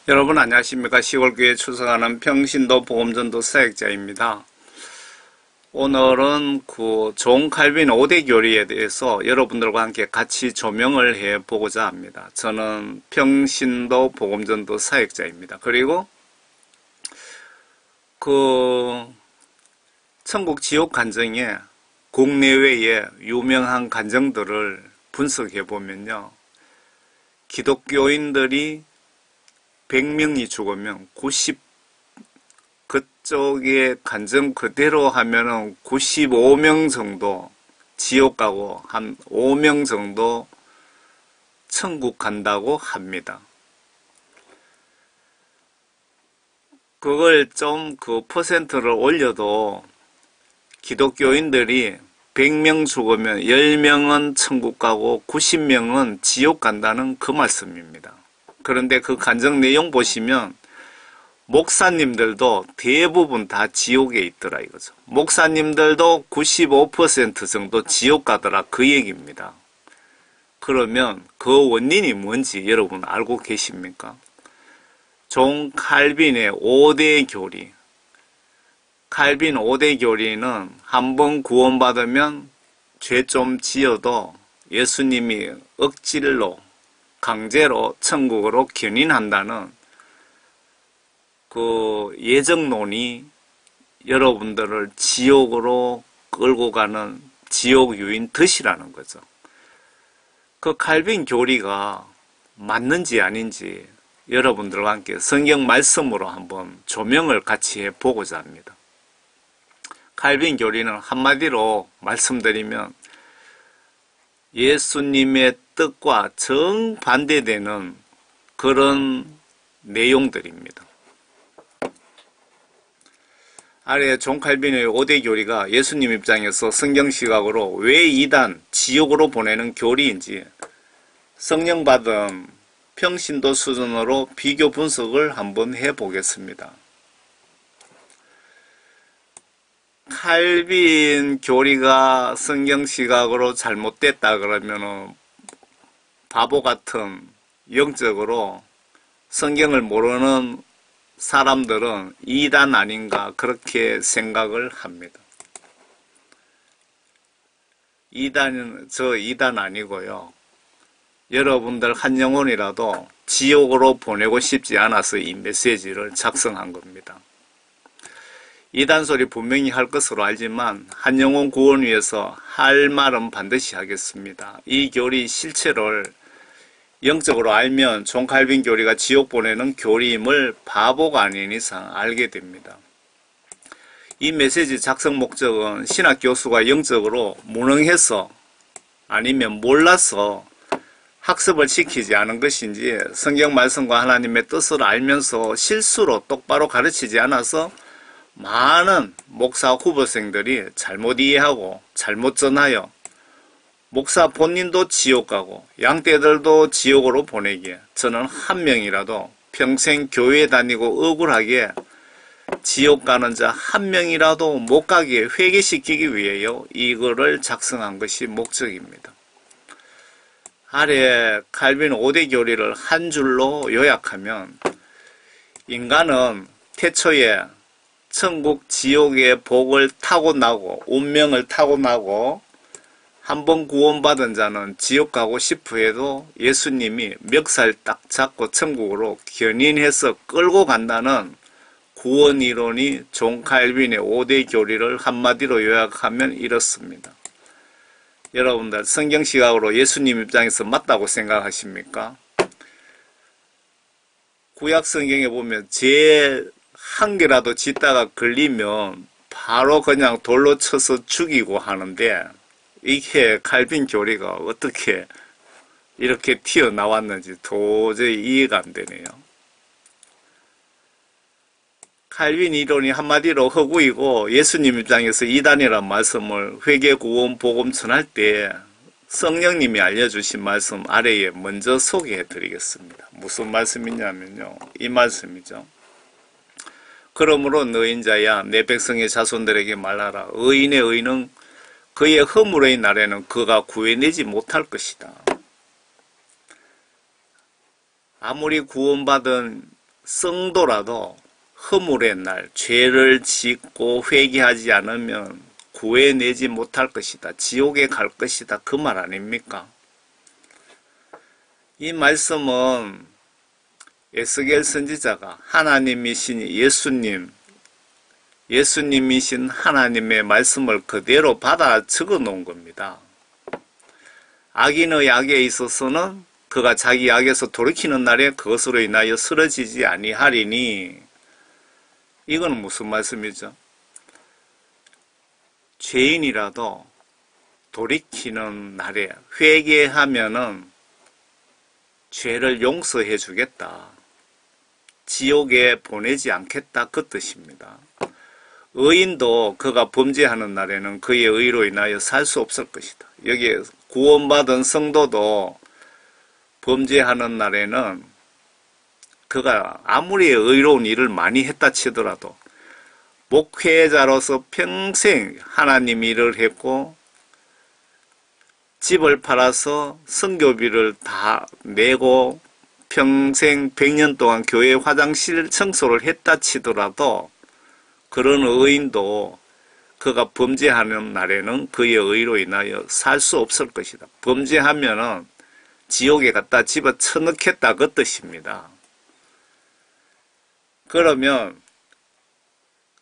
여러분 안녕하십니까. 시골교회 출석하는 평신도 복음전도 사역자입니다. 오늘은 존 칼빈 5대 교리에 대해서 여러분들과 함께 같이 조명을 해보고자 합니다. 저는 평신도 복음전도 사역자입니다. 그리고 천국 지옥 간증에 국내외의 유명한 간증들을 분석해 보면요, 기독교인들이 100명이 죽으면 그쪽에 간증 그대로 하면은 95명 정도 지옥 가고 한 5명 정도 천국 간다고 합니다. 그걸 좀 퍼센트를 올려도 기독교인들이 100명 죽으면 10명은 천국 가고 90명은 지옥 간다는 그 말씀입니다. 그런데 그 간증 내용 보시면 목사님들도 대부분 다 지옥에 있더라 이거죠. 목사님들도 95% 정도 지옥 가더라 그 얘기입니다. 그러면 그 원인이 뭔지 여러분 알고 계십니까? 존 칼빈의 5대 교리. 칼빈 5대 교리는 한번 구원받으면 죄 좀 지어도 예수님이 억질로 강제로 천국으로 견인한다는 그 예정론이 여러분들을 지옥으로 끌고 가는 지옥 유인 덫이라는 거죠. 그 칼빈 교리가 맞는지 아닌지 여러분들과 함께 성경 말씀으로 한번 조명을 같이 해보고자 합니다. 칼빈 교리는 한마디로 말씀드리면 예수님의 뜻과 정반대되는 그런 내용들입니다. 아래 존 칼빈의 5대 교리가 예수님 입장에서 성경 시각으로 왜 이단, 지옥으로 보내는 교리인지 성령 받은 평신도 수준으로 비교 분석을 한번 해보겠습니다. 칼빈 교리가 성경 시각으로 잘못됐다 그러면은 바보 같은 영적으로 성경을 모르는 사람들은 이단 아닌가 그렇게 생각을 합니다. 저 이단 아니고요. 여러분들 한 영혼이라도 지옥으로 보내고 싶지 않아서 이 메시지를 작성한 겁니다. 이단 소리 분명히 할 것으로 알지만 한 영혼 구원 위해서 할 말은 반드시 하겠습니다. 이 교리 실체를 영적으로 알면 존 칼빈 교리가 지옥 보내는 교리임을 바보가 아닌 이상 알게 됩니다. 이 메시지 작성 목적은 신학 교수가 영적으로 무능해서 아니면 몰라서 학습을 시키지 않은 것인지 성경 말씀과 하나님의 뜻을 알면서 실수로 똑바로 가르치지 않아서 많은 목사 후보생들이 잘못 이해하고 잘못 전하여 목사 본인도 지옥 가고 양떼들도 지옥으로 보내기에 저는 한 명이라도 평생 교회 다니고 억울하게 지옥 가는 자 한 명이라도 못 가게 회개시키기 위해요. 이거를 작성한 것이 목적입니다. 아래 칼빈 5대 교리를 한 줄로 요약하면 인간은 태초에 천국 지옥의 복을 타고나고 운명을 타고나고 한번 구원받은 자는 지옥 가고 싶어 해도 예수님이 멱살 딱 잡고 천국으로 견인해서 끌고 간다는 구원 이론이 존 칼빈의 5대 교리를 한마디로 요약하면 이렇습니다. 여러분들 성경 시각으로 예수님 입장에서 맞다고 생각하십니까? 구약 성경에 보면 죄 한 개라도 짓다가 걸리면 바로 그냥 돌로 쳐서 죽이고 하는데 이게 칼빈 교리가 어떻게 이렇게 튀어나왔는지 도저히 이해가 안 되네요. 칼빈 이론이 한마디로 허구이고 예수님 입장에서 이단이란 말씀을 회개, 구원, 복음 전할 때 성령님이 알려주신 말씀 아래에 먼저 소개해 드리겠습니다. 무슨 말씀이냐면요, 이 말씀이죠. 그러므로 너인 자야 내 백성의 자손들에게 말하라. 의인의 의는 그의 허물의 날에는 그가 구해내지 못할 것이다. 아무리 구원받은 성도라도 허물의 날 죄를 짓고 회개하지 않으면 구해내지 못할 것이다. 지옥에 갈 것이다. 그 말 아닙니까? 이 말씀은 에스겔 선지자가 하나님이신 예수님이신 하나님의 말씀을 그대로 받아 적어 놓은 겁니다. 악인의 악에 있어서는 그가 자기 악에서 돌이키는 날에 그것으로 인하여 쓰러지지 아니하리니, 이건 무슨 말씀이죠? 죄인이라도 돌이키는 날에 회개하면은 죄를 용서해 주겠다. 지옥에 보내지 않겠다. 그 뜻입니다. 의인도 그가 범죄하는 날에는 그의 의로 인하여 살 수 없을 것이다. 여기에 구원받은 성도도 범죄하는 날에는 그가 아무리 의로운 일을 많이 했다 치더라도 목회자로서 평생 하나님 일을 했고 집을 팔아서 선교비를 다 내고 평생 100년 동안 교회 화장실 청소를 했다 치더라도 그런 의인도 그가 범죄하는 날에는 그의 의로 인하여 살 수 없을 것이다. 범죄하면은 지옥에 갖다 집어쳐넣겠다 그 뜻입니다. 그러면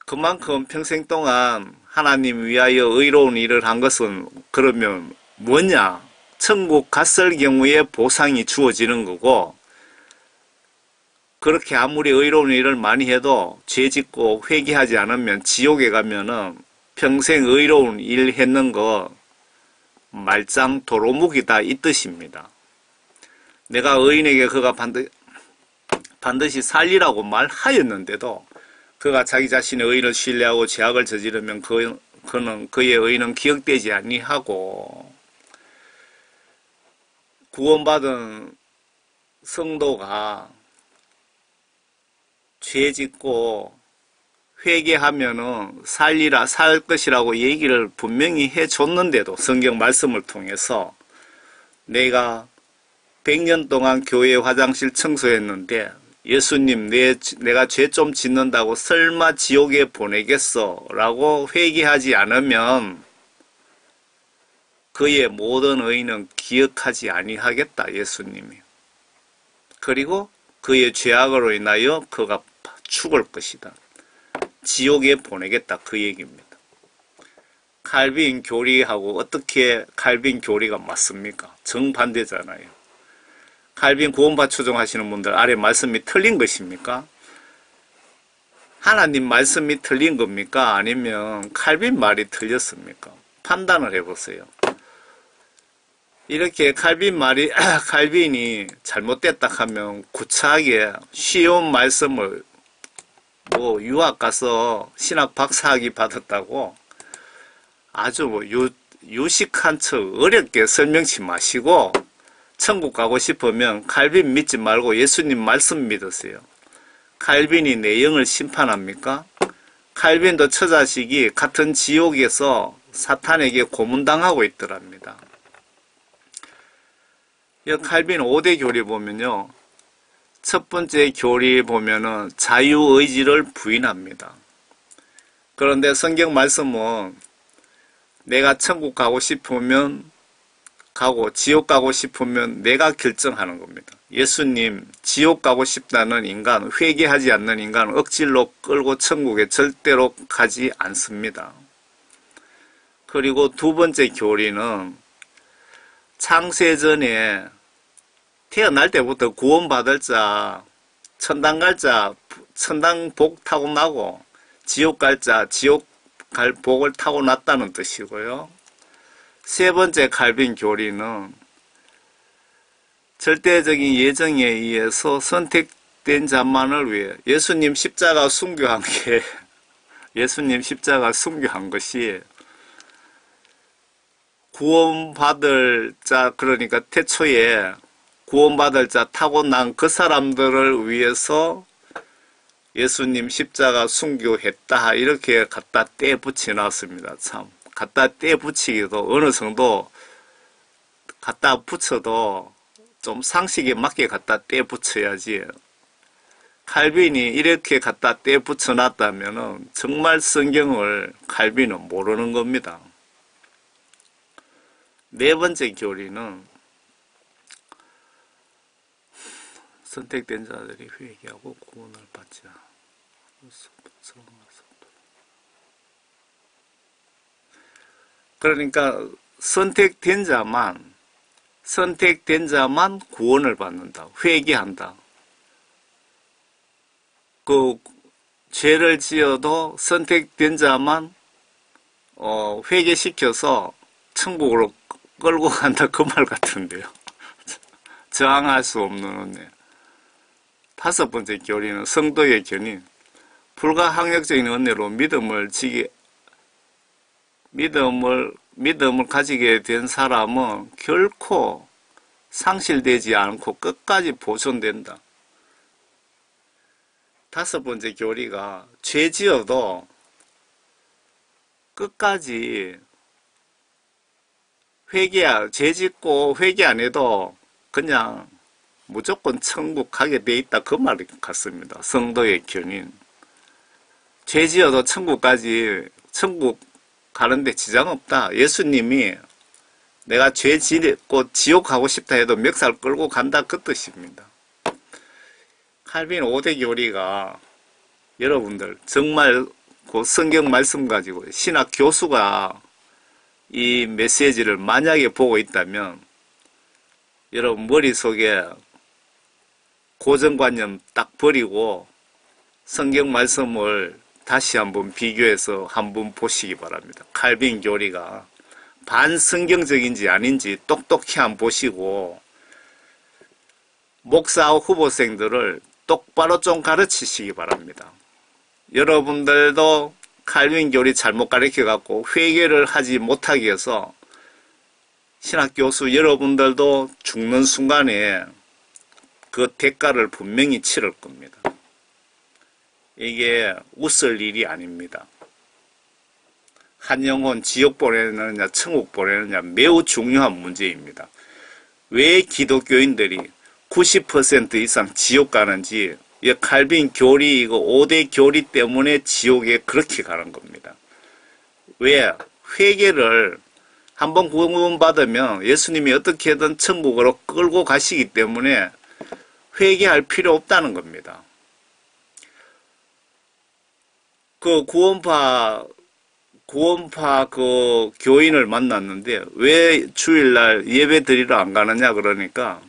그만큼 평생 동안 하나님 위하여 의로운 일을 한 것은 그러면 뭐냐? 천국 갔을 경우에 보상이 주어지는 거고, 그렇게 아무리 의로운 일을 많이 해도 죄 짓고 회개하지 않으면 지옥에 가면은 평생 의로운 일 했는 거 말짱 도로묵이다 이 뜻입니다. 내가 의인에게 그가 반드시 살리라고 말하였는데도 그가 자기 자신의 의를 신뢰하고 죄악을 저지르면 그는 그의 의는 기억되지 아니하고, 구원받은 성도가 죄 짓고 회개하면은 살 것이라고 얘기를 분명히 해줬는데도 성경 말씀을 통해서 내가 100년 동안 교회 화장실 청소했는데 예수님 내가 죄 좀 짓는다고 설마 지옥에 보내겠어? 라고 회개하지 않으면 그의 모든 의는 기억하지 아니하겠다 예수님이. 그리고 그의 죄악으로 인하여 그가 죽을 것이다. 지옥에 보내겠다 그 얘기입니다. 칼빈 교리하고 어떻게 칼빈 교리가 맞습니까? 정반대잖아요. 칼빈 구원파 추종하시는 분들 아래 말씀이 틀린 것입니까? 하나님 말씀이 틀린 겁니까? 아니면 칼빈 말이 틀렸습니까? 판단을 해보세요. 이렇게 칼빈이 잘못됐다 하면 구차하게 쉬운 말씀을 유학 가서 신학 박사학위 받았다고 아주 유식한 척 어렵게 설명치 마시고 천국 가고 싶으면 칼빈 믿지 말고 예수님 말씀 믿으세요. 칼빈이 내 영을 심판합니까? 칼빈도 처자식이 같은 지옥에서 사탄에게 고문당하고 있더랍니다. 이 칼빈 5대 교리 보면요. 첫 번째 교리 보면은 자유의지를 부인합니다. 그런데 성경 말씀은 내가 천국 가고 싶으면 가고 지옥 가고 싶으면 내가 결정하는 겁니다. 예수님 지옥 가고 싶다는 인간, 회개하지 않는 인간은 억지로 끌고 천국에 절대로 가지 않습니다. 그리고 두 번째 교리는 창세전에 태어날 때부터 구원받을 자, 천당 갈 자, 천당 복 타고나고 지옥 갈 자, 지옥 갈 복을 타고났다는 뜻이고요. 세 번째 칼빈 교리는 절대적인 예정에 의해서 선택된 자만을 위해 예수님 십자가 순교한 것이 구원받을 자, 그러니까 태초에 구원받을 자 타고난 그 사람들을 위해서 예수님 십자가 순교했다 이렇게 갖다 떼 붙여 놨습니다. 참 갖다 떼 붙이기도 어느 정도 갖다 붙여도 좀 상식에 맞게 갖다 떼 붙여야지 칼빈이 이렇게 갖다 떼 붙여놨다면 정말 성경을 칼빈은 모르는 겁니다. 네 번째 교리는 선택된 자들이 회개하고 구원을 받지 않아. 그러니까 선택된 자만 구원을 받는다. 회개한다. 그 죄를 지어도 선택된 자만 회개시켜서 천국으로 끌고 간다. 그 말 같은데요. 저항할 수 없는 은혜. 다섯 번째 교리는 성도의 견인. 불가항력적인 은혜로 믿음을 가지게 된 사람은 결코 상실되지 않고 끝까지 보존된다. 다섯 번째 교리가 죄 지어도 끝까지 죄 짓고 회개 안 해도 그냥 무조건 천국 가게 돼 있다. 그 말 같습니다. 성도의 견인. 죄 지어도 천국 가는데 지장 없다. 예수님이 내가 죄 짓고 지옥 가고 싶다 해도 멱살 끌고 간다. 그 뜻입니다. 칼빈 5대 교리가 여러분들 정말 그 성경 말씀 가지고 신학 교수가 이 메시지를 만약에 보고 있다면 여러분 머릿속에 고정관념 딱 버리고 성경 말씀을 다시 한번 비교해서 한번 보시기 바랍니다. 칼빈 교리가 반성경적인지 아닌지 똑똑히 한번 보시고 목사 후보생들을 똑바로 좀 가르치시기 바랍니다. 여러분들도 칼빈 교리 잘못 가르쳐갖고 회개를 하지 못하게 해서 신학교수 여러분들도 죽는 순간에 그 대가를 분명히 치를 겁니다. 이게 웃을 일이 아닙니다. 한 영혼 지옥 보내느냐 천국 보내느냐 매우 중요한 문제입니다. 왜 기독교인들이 90% 이상 지옥 가는지 이 칼빈 교리 이거 5대 교리 때문에 지옥에 그렇게 가는 겁니다. 왜? 회개를 한번 구원받으면 예수님이 어떻게든 천국으로 끌고 가시기 때문에 회개할 필요 없다는 겁니다. 그 구원파 그 교인을 만났는데 왜 주일날 예배 드리러 안 가느냐 그러니까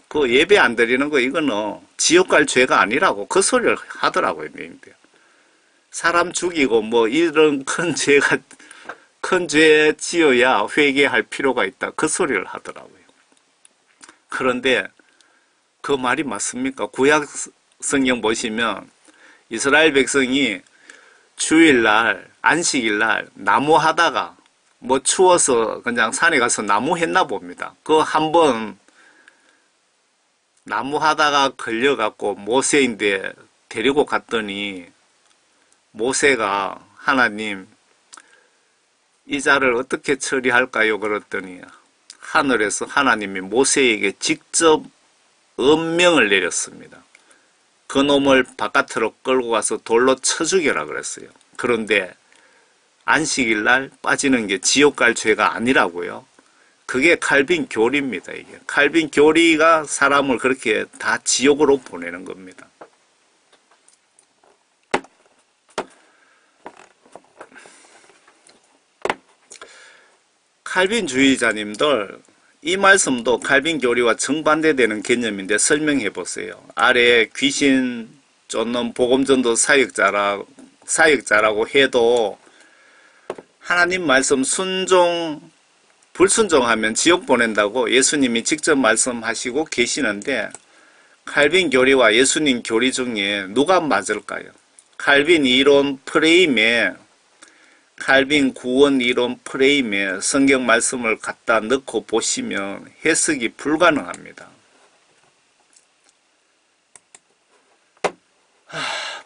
그 예배 안 드리는 거 이거는 지옥 갈 죄가 아니라고 그 소리를 하더라고요. 사람 죽이고 뭐 이런 큰 죄 지어야 회개할 필요가 있다. 그 소리를 하더라고요. 그런데 그 말이 맞습니까? 구약 성경 보시면 이스라엘 백성이 주일날, 안식일날 나무 하다가 뭐 추워서 그냥 산에 가서 나무 했나 봅니다. 그 한번 나무 하다가 걸려갖고 모세인데 데리고 갔더니 모세가 하나님 이 자를 어떻게 처리할까요? 그랬더니 하늘에서 하나님이 모세에게 직접 엄명을 내렸습니다. 그 놈을 바깥으로 끌고 가서 돌로 쳐 죽여라 그랬어요. 그런데 안식일 날 빠지는 게 지옥 갈 죄가 아니라고요. 그게 칼빈 교리입니다. 이게 칼빈 교리가 사람을 그렇게 다 지옥으로 보내는 겁니다. 칼빈주의자님들 이 말씀도 칼빈 교리와 정반대되는 개념인데 설명해 보세요. 아래 귀신 쫓는 복음전도 사역자라고 해도 하나님 말씀 불순종하면 지옥 보낸다고 예수님이 직접 말씀하시고 계시는데 칼빈 교리와 예수님 교리 중에 누가 맞을까요? 칼빈 이론 프레임에 칼빈 구원 이론 프레임에 성경 말씀을 갖다 넣고 보시면 해석이 불가능합니다.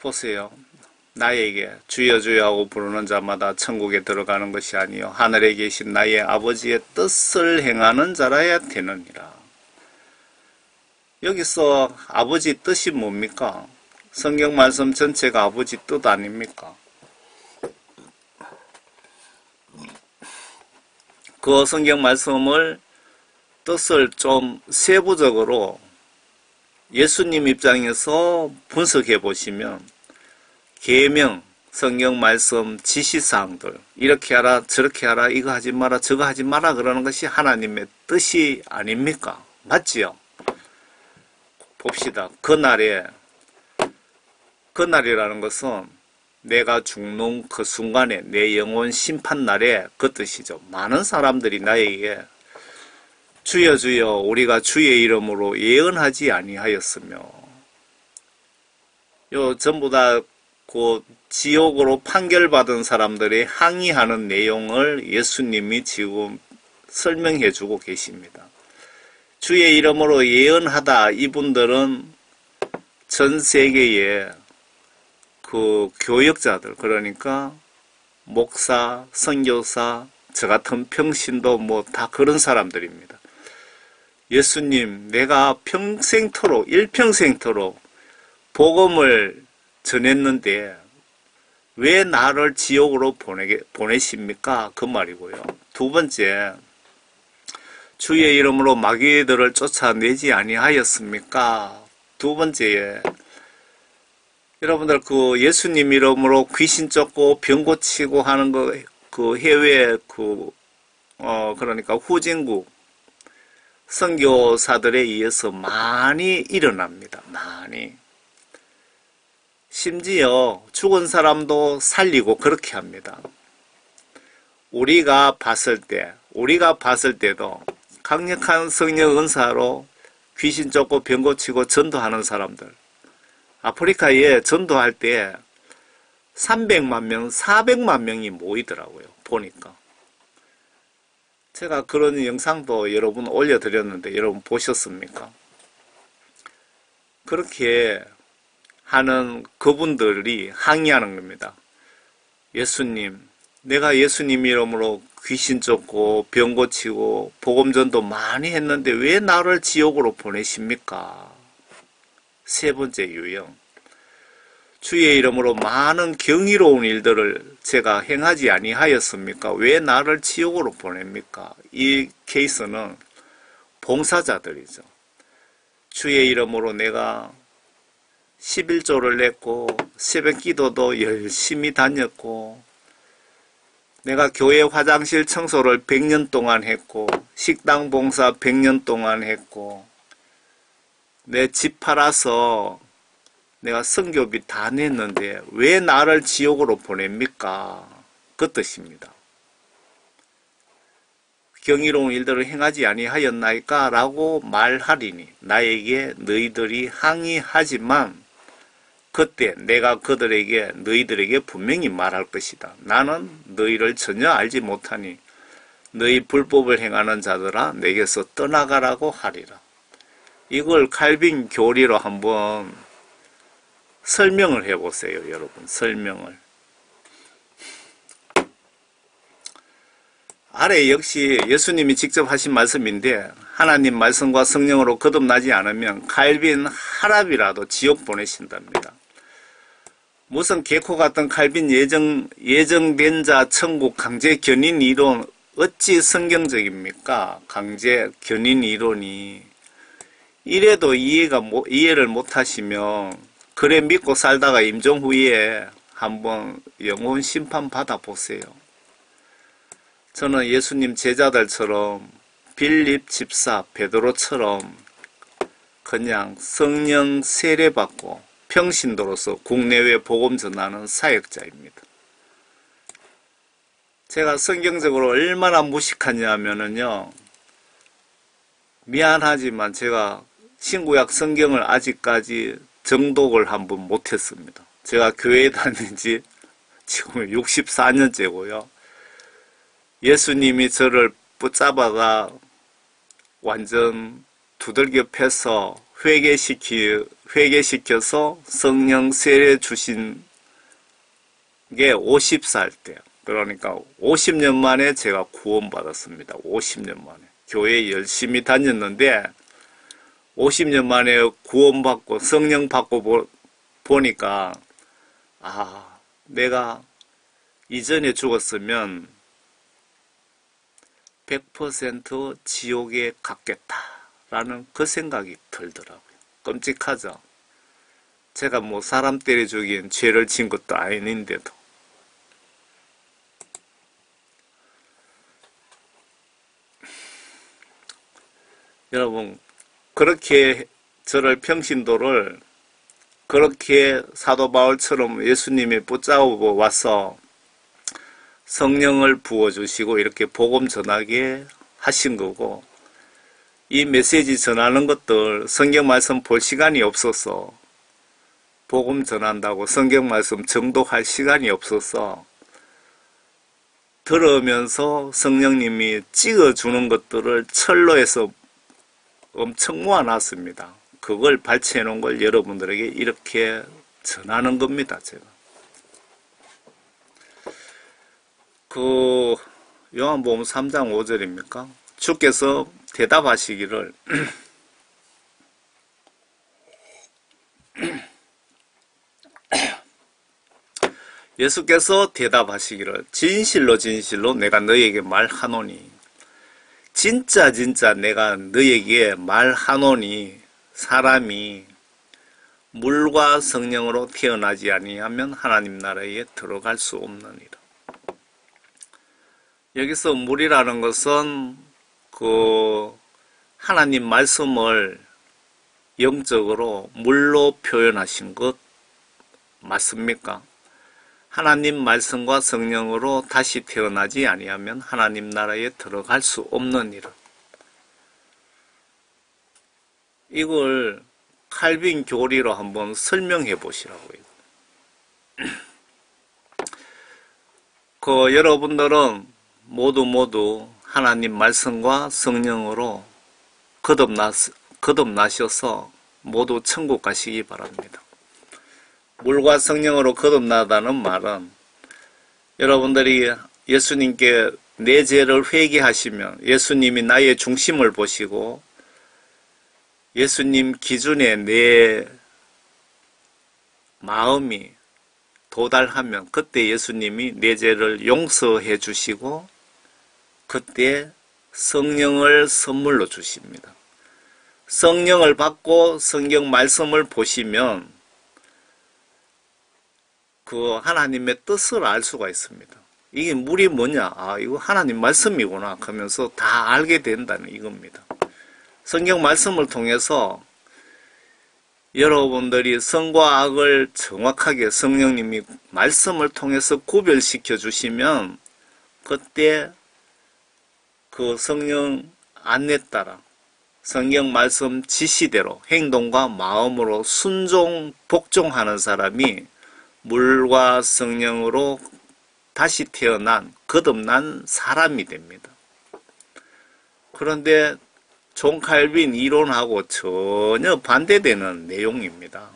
보세요. 나에게 주여 주여 하고 부르는 자마다 천국에 들어가는 것이 아니요 하늘에 계신 나의 아버지의 뜻을 행하는 자라야 되느니라. 여기서 아버지 뜻이 뭡니까? 성경 말씀 전체가 아버지 뜻 아닙니까? 그 성경 말씀을 뜻을 좀 세부적으로 예수님 입장에서 분석해 보시면 계명, 성경 말씀, 지시사항들 이렇게 하라 저렇게 하라 이거 하지 마라 저거 하지 마라 그러는 것이 하나님의 뜻이 아닙니까? 맞지요? 봅시다. 그날이라는 것은 내가 죽는 그 순간에 내 영혼 심판날에 그 뜻이죠. 많은 사람들이 나에게 주여 주여 우리가 주의 이름으로 예언하지 아니하였으며 전부 다 그 지옥으로 판결받은 사람들이 항의하는 내용을 예수님이 지금 설명해 주고 계십니다. 주의 이름으로 예언하다 이분들은 전 세계에 그 교역자들 그러니까 목사, 선교사, 저 같은 평신도 뭐 다 그런 사람들입니다. 예수님 내가 평생토록 일평생토록 복음을 전했는데 왜 나를 지옥으로 보내십니까? 그 말이고요. 두 번째 주의 이름으로 마귀들을 쫓아내지 아니하였습니까? 두 번째에 여러분들 그 예수님 이름으로 귀신 쫓고 병 고치고 하는 그 해외 그러니까 후진국 선교사들에 의해서 많이 일어납니다. 많이. 심지어 죽은 사람도 살리고 그렇게 합니다. 우리가 봤을 때도 강력한 성령 은사로 귀신 쫓고 병 고치고 전도하는 사람들 아프리카에 전도할 때 300만 명, 400만 명이 모이더라고요. 보니까. 제가 그런 영상도 여러분 올려드렸는데 여러분 보셨습니까? 그렇게 하는 그분들이 항의하는 겁니다. 예수님, 내가 예수님 이름으로 귀신 쫓고 병 고치고 복음전도 많이 했는데 왜 나를 지옥으로 보내십니까? 세 번째 유형. 주의 이름으로 많은 경이로운 일들을 제가 행하지 아니하였습니까? 왜 나를 지옥으로 보냅니까? 이 케이스는 봉사자들이죠. 주의 이름으로 내가 11조를 냈고 새벽 기도도 열심히 다녔고 내가 교회 화장실 청소를 100년 동안 했고 식당 봉사 100년 동안 했고 내 집 팔아서 내가 선교비 다 냈는데 왜 나를 지옥으로 보냅니까? 그 뜻입니다. 경이로운 일들을 행하지 아니하였나이까? 라고 말하리니 나에게 너희들이 항의하지만 그때 내가 너희들에게 분명히 말할 것이다. 나는 너희를 전혀 알지 못하니 너희 불법을 행하는 자들아 내게서 떠나가라고 하리라. 이걸 칼빈 교리로 한번 설명을 해보세요. 여러분 설명을. 아래 역시 예수님이 직접 하신 말씀인데 하나님 말씀과 성령으로 거듭나지 않으면 칼빈 하랍이라도 지옥 보내신답니다. 무슨 개코 같은 칼빈 예정된 자 천국 강제 견인 이론 어찌 성경적입니까? 강제 견인 이론이 이래도 이해를 못하시면 그래 믿고 살다가 임종 후에 한번 영혼 심판 받아보세요. 저는 예수님 제자들처럼 빌립 집사 베드로처럼 그냥 성령 세례받고 평신도로서 국내외 복음 전하는 사역자입니다. 제가 성경적으로 얼마나 무식하냐면요. 미안하지만 제가 신구약 성경을 아직까지 정독을 한번 못했습니다. 제가 교회에 다닌 지 지금 64년째고요. 예수님이 저를 붙잡아가 완전 두들겨 패서 회개시켜서 성령 세례 주신 게 50살 때. 그러니까 50년 만에 제가 구원받았습니다. 50년 만에. 교회 열심히 다녔는데 50년 만에 구원받고 성령 받고 보니까 내가 이전에 죽었으면 100% 지옥에 갔겠다라는 그 생각이 들더라고요. 끔찍하죠. 제가 뭐 사람 때려 죽인 죄를 진 것도 아닌데도. 여러분, 그렇게 저를 평신도를 그렇게 사도 바울처럼 예수님이 붙잡고 와서 성령을 부어주시고 이렇게 복음 전하게 하신 거고, 이 메시지 전하는 것들 성경 말씀 볼 시간이 없어서 복음 전한다고 성경 말씀 정독할 시간이 없어서 들으면서 성령님이 찍어주는 것들을 철로에서 엄청 모아놨습니다. 그걸 발췌해 놓은 걸 여러분들에게 이렇게 전하는 겁니다. 제가 그 요한복음 3장 5절입니까? 주께서 대답하시기를 예수께서 대답하시기를 진실로 진실로 내가 너에게 말하노니, 진짜 내가 너에게 말하노니 사람이 물과 성령으로 태어나지 아니하면 하나님 나라에 들어갈 수 없느니라. 여기서 물이라는 것은 그 하나님 말씀을 영적으로 물로 표현하신 것 맞습니까? 하나님 말씀과 성령으로 다시 태어나지 아니하면 하나님 나라에 들어갈 수 없느니라. 이걸 칼빈 교리로 한번 설명해 보시라고요. 여러분들은 모두 하나님 말씀과 성령으로 거듭나셔서 모두 천국 가시기 바랍니다. 물과 성령으로 거듭나다는 말은 여러분들이 예수님께 내 죄를 회개하시면 예수님이 나의 중심을 보시고 예수님 기준에 내 마음이 도달하면 그때 예수님이 내 죄를 용서해 주시고 그때 성령을 선물로 주십니다. 성령을 받고 성경 말씀을 보시면 그 하나님의 뜻을 알 수가 있습니다. 이게 물이 뭐냐? 이거 하나님 말씀이구나 하면서 다 알게 된다는 이겁니다. 성경 말씀을 통해서 여러분들이 선과 악을 정확하게 성령님이 말씀을 통해서 구별시켜 주시면 그때 그 성령 안내 따라 성경 말씀 지시대로 행동과 마음으로 순종, 복종하는 사람이 물과 성령으로 다시 태어난, 거듭난 사람이 됩니다. 그런데 존 칼빈 이론하고 전혀 반대되는 내용입니다.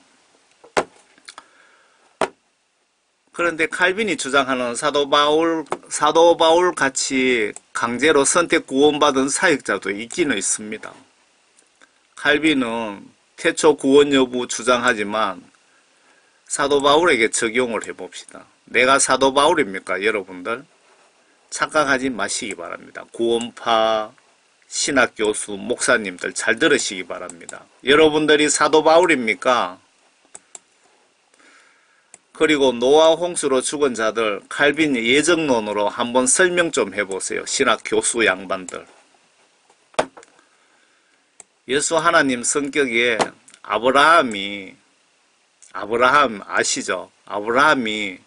그런데 칼빈이 주장하는 사도 바울 같이 강제로 선택 구원받은 사역자도 있기는 있습니다. 칼빈은 태초 구원 여부 주장하지만 사도 바울에게 적용을 해봅시다. 내가 사도 바울입니까? 여러분들 착각하지 마시기 바랍니다. 구원파 신학교수 목사님들 잘 들으시기 바랍니다. 여러분들이 사도 바울입니까? 그리고 노아 홍수로 죽은 자들 칼빈 예정론으로 한번 설명 좀 해보세요. 신학교수 양반들. 예수 하나님 성격에 아브라함 아시죠? 아브라함이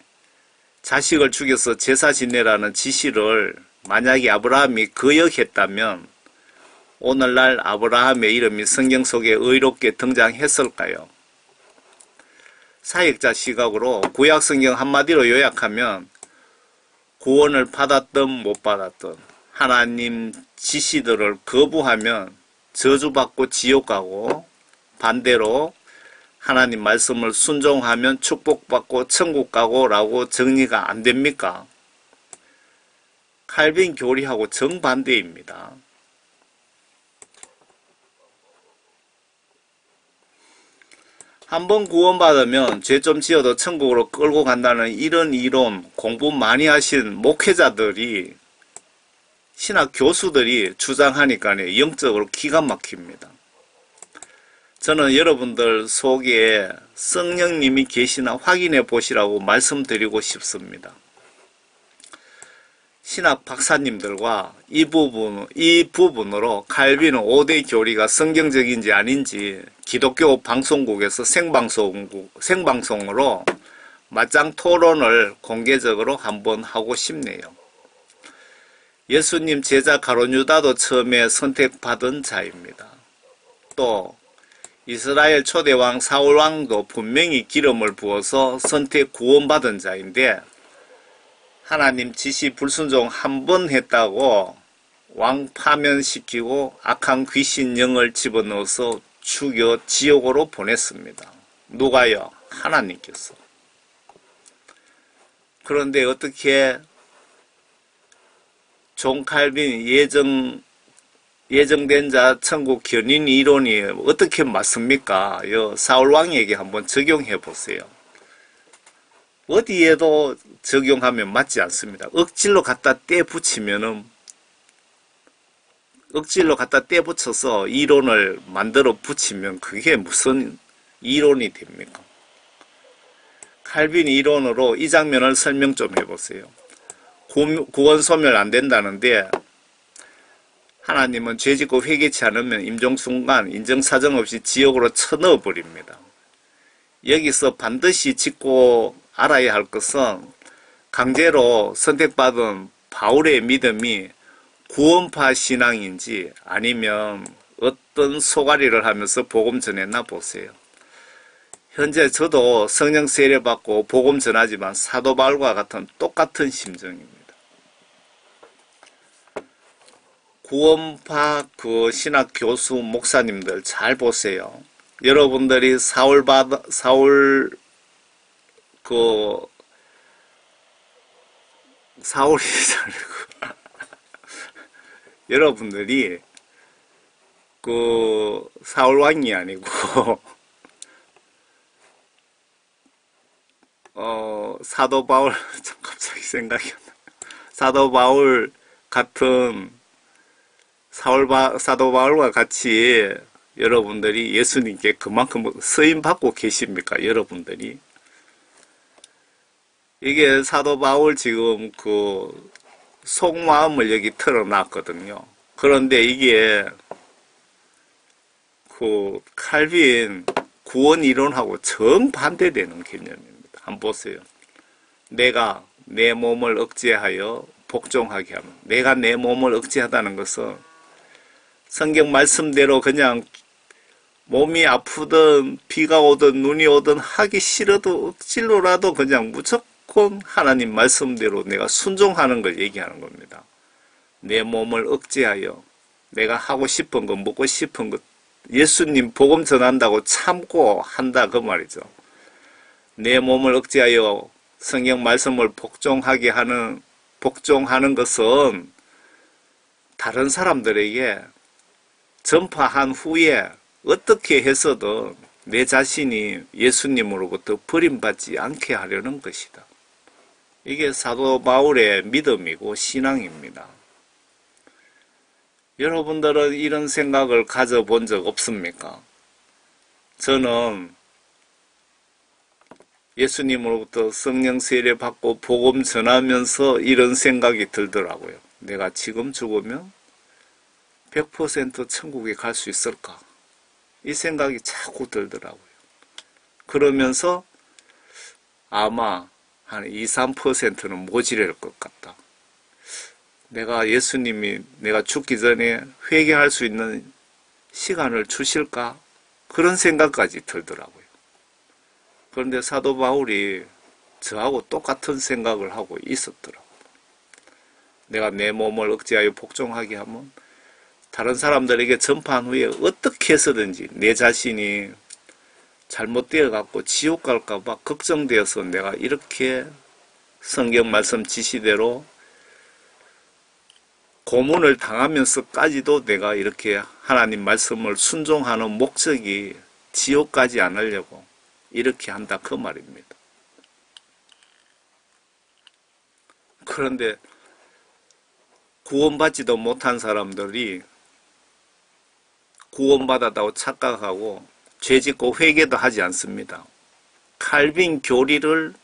자식을 죽여서 제사 지내라는 지시를 만약에 아브라함이 거역했다면 오늘날 아브라함의 이름이 성경 속에 의롭게 등장했을까요? 사역자 시각으로 구약 성경 한마디로 요약하면 구원을 받았든 못 받았든 하나님 지시들을 거부하면 저주받고 지옥 가고 반대로 하나님 말씀을 순종하면 축복받고 천국 가고 라고 정리가 안 됩니까? 칼빈 교리하고 정반대입니다. 한번 구원받으면 죄 좀 지어도 천국으로 끌고 간다는 이런 이론, 공부 많이 하신 목회자들이, 신학 교수들이 주장하니까 영적으로 기가 막힙니다. 저는 여러분들 속에 성령님이 계시나 확인해 보시라고 말씀드리고 싶습니다. 신학 박사님들과 이 부분으로 칼빈은 5대 교리가 성경적인지 아닌지 기독교 방송국에서 생방송으로 맞짱 토론을 공개적으로 한번 하고 싶네요. 예수님 제자 가룟 유다도 처음에 선택받은 자입니다. 또 이스라엘 초대왕 사울왕도 분명히 기름을 부어서 선택 구원받은 자인데 하나님 지시 불순종 한 번 했다고 왕 파면시키고 악한 귀신 영을 집어넣어서 죽여 지옥으로 보냈습니다. 누가요? 하나님께서. 그런데 어떻게 존 칼빈 예정된 자 천국 견인 이론이 어떻게 맞습니까? 사울 왕에게 한번 적용해 보세요. 어디에도 적용하면 맞지 않습니다. 억지로 갖다 떼붙여서 이론을 만들어 붙이면 그게 무슨 이론이 됩니까? 칼빈 이론으로 이 장면을 설명 좀 해보세요. 구원 소멸 안 된다는데 하나님은 죄짓고 회개치 않으면 임종순간 인정사정 없이 지옥으로 쳐넣어버립니다. 여기서 반드시 짚고 알아야 할 것은 강제로 선택받은 바울의 믿음이 구원파 신앙인지 아니면 어떤 소가리를 하면서 복음 전했나 보세요. 현재 저도 성령 세례 받고 복음 전하지만 사도 바울과 같은 똑같은 심정입니다. 구원파 신학 교수 목사님들 잘 보세요. 여러분들이 사울이 아니고 여러분들이 사울왕이 아니고 사도 바울 참 갑자기 생각이 안 나. 사도 바울 같은 사도 바울과 같이 여러분들이 예수님께 그만큼 쓰임 받고 계십니까? 여러분들이 이게 사도 바울 지금 속마음을 여기 털어놨거든요. 그런데 이게 칼빈 구원 이론하고 정반대되는 개념입니다. 한번 보세요. 내가 내 몸을 억제하여 복종하게 하면, 내가 내 몸을 억제하다는 것은 성경 말씀대로 그냥 몸이 아프든 비가 오든 눈이 오든 하기 싫어도 억지로라도 그냥 무조건 하나님 말씀대로 내가 순종하는 걸 얘기하는 겁니다. 내 몸을 억제하여 내가 하고 싶은 거, 먹고 싶은 것, 예수님 복음 전한다고 참고 한다 그 말이죠. 내 몸을 억제하여 성경 말씀을 복종하는 것은 다른 사람들에게 전파한 후에 어떻게 해서든 내 자신이 예수님으로부터 버림받지 않게 하려는 것이다. 이게 사도 바울의 믿음이고 신앙입니다. 여러분들은 이런 생각을 가져본 적 없습니까? 저는 예수님으로부터 성령 세례 받고 복음 전하면서 이런 생각이 들더라고요. 내가 지금 죽으면 100% 천국에 갈 수 있을까? 이 생각이 자꾸 들더라고요. 그러면서 아마 한 2, 3%는 모자랄 것 같다. 예수님이 내가 죽기 전에 회개할 수 있는 시간을 주실까? 그런 생각까지 들더라고요. 그런데 사도 바울이 저하고 똑같은 생각을 하고 있었더라고요. 내가 내 몸을 억제하여 복종하게 하면 다른 사람들에게 전파한 후에 어떻게 해서든지 내 자신이 잘못되어 갖고 지옥 갈까 봐 걱정되어서 내가 이렇게 성경 말씀 지시대로 고문을 당하면서까지도 내가 이렇게 하나님 말씀을 순종하는 목적이 지옥 가지 않으려고, 이렇게 한다 그 말입니다. 그런데 구원받지도 못한 사람들이 구원받았다고 착각하고 죄짓고 회개도 하지 않습니다. 칼빈 교리를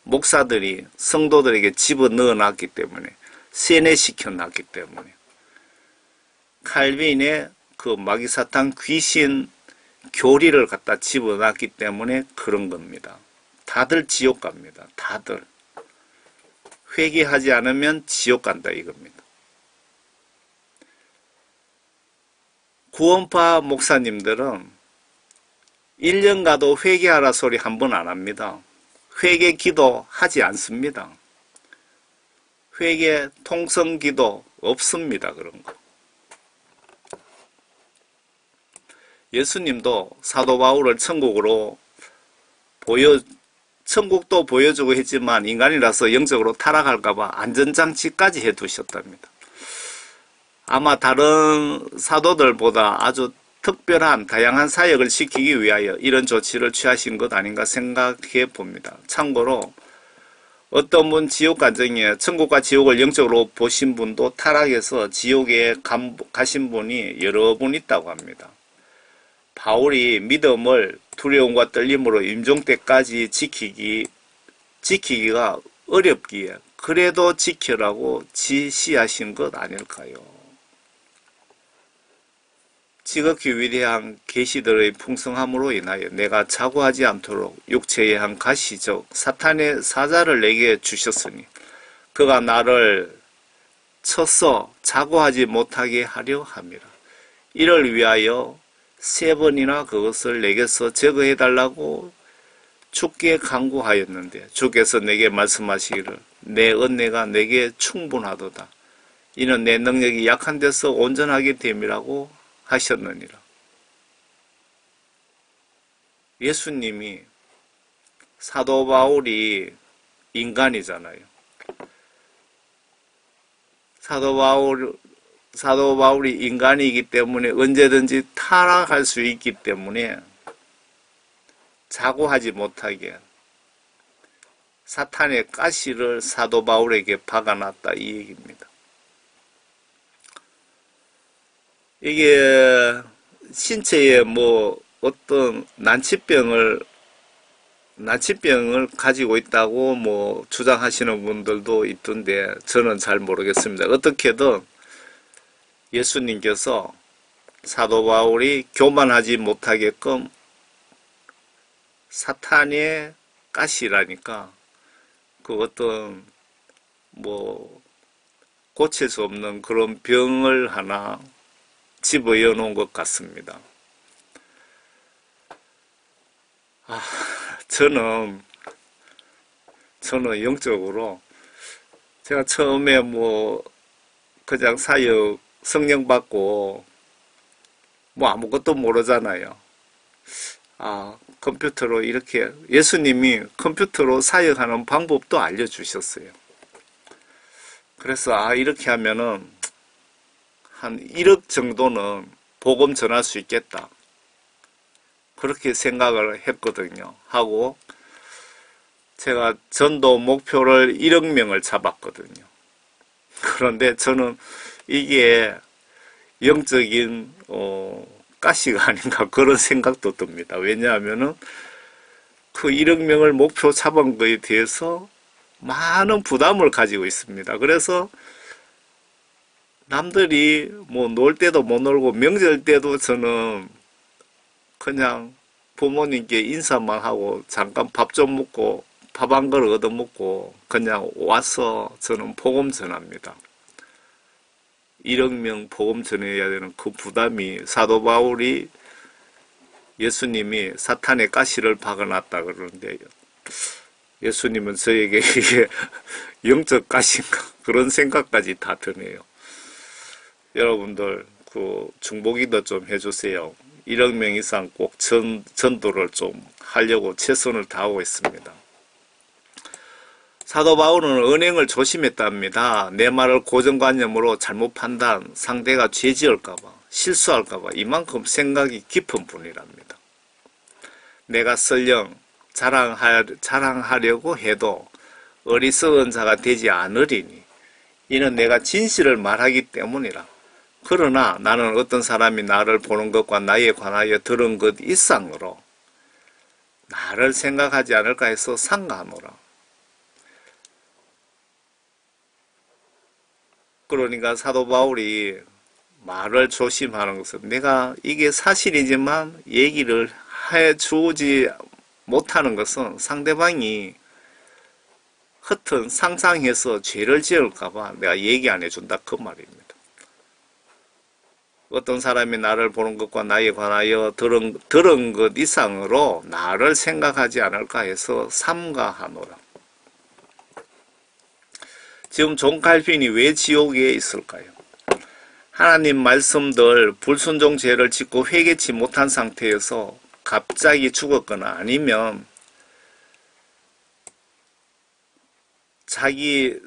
목사들이 성도들에게 집어넣어 놨기 때문에, 세뇌시켜 놨기 때문에, 칼빈의 그 마귀사탄 귀신 교리를 갖다 집어넣었기 때문에 그런 겁니다. 다들 지옥 갑니다. 다들. 회개하지 않으면 지옥 간다 이겁니다. 구원파 목사님들은 1년 가도 회개하라 소리 한 번 안 합니다. 회개 기도 하지 않습니다. 회개 통성 기도 없습니다. 그런 거. 예수님도 사도 바울을 천국도 보여주고 했지만 인간이라서 영적으로 타락할까봐 안전장치까지 해두셨답니다. 아마 다른 사도들보다 아주 특별한 다양한 사역을 시키기 위하여 이런 조치를 취하신 것 아닌가 생각해 봅니다. 참고로 어떤 분 지옥 간증에 천국과 지옥을 영적으로 보신 분도 타락해서 지옥에 가신 분이 여러 분 있다고 합니다. 바울이 믿음을 두려움과 떨림으로 임종 때까지 지키기가 어렵기에 그래도 지켜라고 지시하신 것 아닐까요? 지극히 위대한 계시들의 풍성함으로 인하여 내가 자고하지 않도록 육체의 한 가시적 사탄의 사자를 내게 주셨으니 그가 나를 쳐서 자고하지 못하게 하려 함이라. 이를 위하여 3번이나 그것을 내게서 제거해달라고 주께 간구하였는데 주께서 내게 말씀하시기를 내 은혜가 내게 충분하도다. 이는 내 능력이 약한 데서 온전하게 됨이라고 하셨느니라. 예수님이 사도 바울이 인간이잖아요. 사도 바울이 인간이기 때문에 언제든지 타락할 수 있기 때문에 자고하지 못하게 사탄의 가시를 사도 바울에게 박아놨다 이 얘기입니다. 이게 신체에 뭐 어떤 난치병을 가지고 있다고 뭐 주장하시는 분들도 있던데 저는 잘 모르겠습니다. 어떻게든 예수님께서 사도 바울이 교만하지 못하게끔 사탄의 가시라니까 그 어떤 뭐 고칠 수 없는 그런 병을 하나 집어여 놓은 것 같습니다. 저는 영적으로 제가 처음에 뭐 그냥 사역 성령 받고 뭐 아무것도 모르잖아요. 컴퓨터로 이렇게 예수님이 컴퓨터로 사역하는 방법도 알려주셨어요. 그래서 이렇게 하면은 한 1억 정도는 복음 전할 수 있겠다. 그렇게 생각을 했거든요. 하고 제가 전도 목표를 1억 명을 잡았거든요. 그런데 저는 이게 영적인 가시가 아닌가 그런 생각도 듭니다. 왜냐하면은 그 1억 명을 목표 잡은 거에 대해서 많은 부담을 가지고 있습니다. 그래서 남들이 뭐 놀 때도 못 놀고 명절 때도 저는 그냥 부모님께 인사만 하고 잠깐 밥 좀 먹고 밥 한 그릇 얻어 먹고 그냥 와서 저는 복음 전합니다. 1억 명 복음 전해야 되는 그 부담이 사도 바울이 예수님이 사탄의 가시를 박아놨다 그러는데 예수님은 저에게 이게 영적 가시인가 그런 생각까지 다 드네요. 여러분들 그 중보기도 좀 해주세요. 1억 명 이상 꼭 전도를 좀 하려고 최선을 다하고 있습니다. 사도 바울은 언행을 조심했답니다. 내 말을 고정관념으로 잘못 판단, 상대가 죄지을까봐, 실수할까봐 이만큼 생각이 깊은 분이랍니다. 내가 설령 자랑하려고 해도 어리석은 자가 되지 않으리니 이는 내가 진실을 말하기 때문이라. 그러나 나는 어떤 사람이 나를 보는 것과 나에 관하여 들은 것 이상으로 나를 생각하지 않을까 해서 상가하노라. 그러니까 사도 바울이 말을 조심하는 것은 내가 이게 사실이지만 얘기를 해주지 못하는 것은 상대방이 허튼 상상해서 죄를 지을까봐 내가 얘기 안 해준다 그 말입니다. 어떤 사람이 나를 보는 것과 나에 관하여 들은 것 이상으로 나를 생각하지 않을까 해서 삼가하노라. 지금 존 칼빈이 왜 지옥에 있을까요? 하나님 말씀들 불순종 죄를 짓고 회개치 못한 상태에서 갑자기 죽었거나 아니면 자기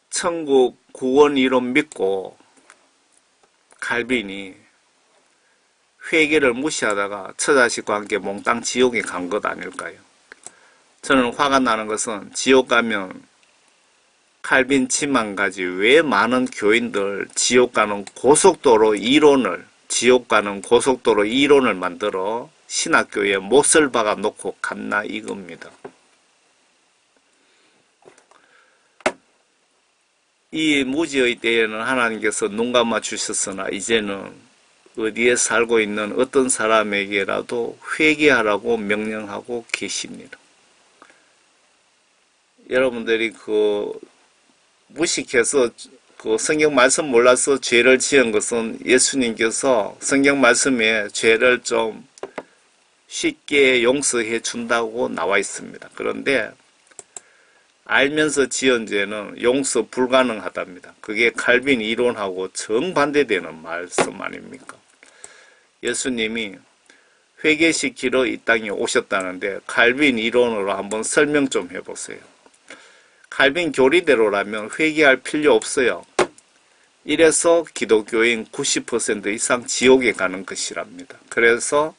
천국 구원 이론 믿고 칼빈이 회개를 무시하다가 처자식과 함께 몽땅 지옥에 간 것 아닐까요? 저는 화가 나는 것은 지옥 가면 칼빈 치만 가지 왜 많은 교인들 지옥 가는 고속도로 이론을 만들어 신학교에 못을 박아 놓고 갔나 이겁니다. 이 무지의 때에는 하나님께서 눈 감아 주셨으나 이제는 어디에 살고 있는 어떤 사람에게라도 회개하라고 명령하고 계십니다. 여러분들이 무식해서 성경 말씀 몰라서 죄를 지은 것은 예수님께서 성경 말씀에 죄를 좀 쉽게 용서해 준다고 나와 있습니다. 그런데 알면서 지은 죄는 용서 불가능하답니다. 그게 칼빈 이론하고 정반대되는 말씀 아닙니까? 예수님이 회개시키러 이 땅에 오셨다는데 칼빈 이론으로 한번 설명 좀 해보세요. 칼빈 교리대로라면 회개할 필요 없어요. 이래서 기독교인 90% 이상 지옥에 가는 것이랍니다. 그래서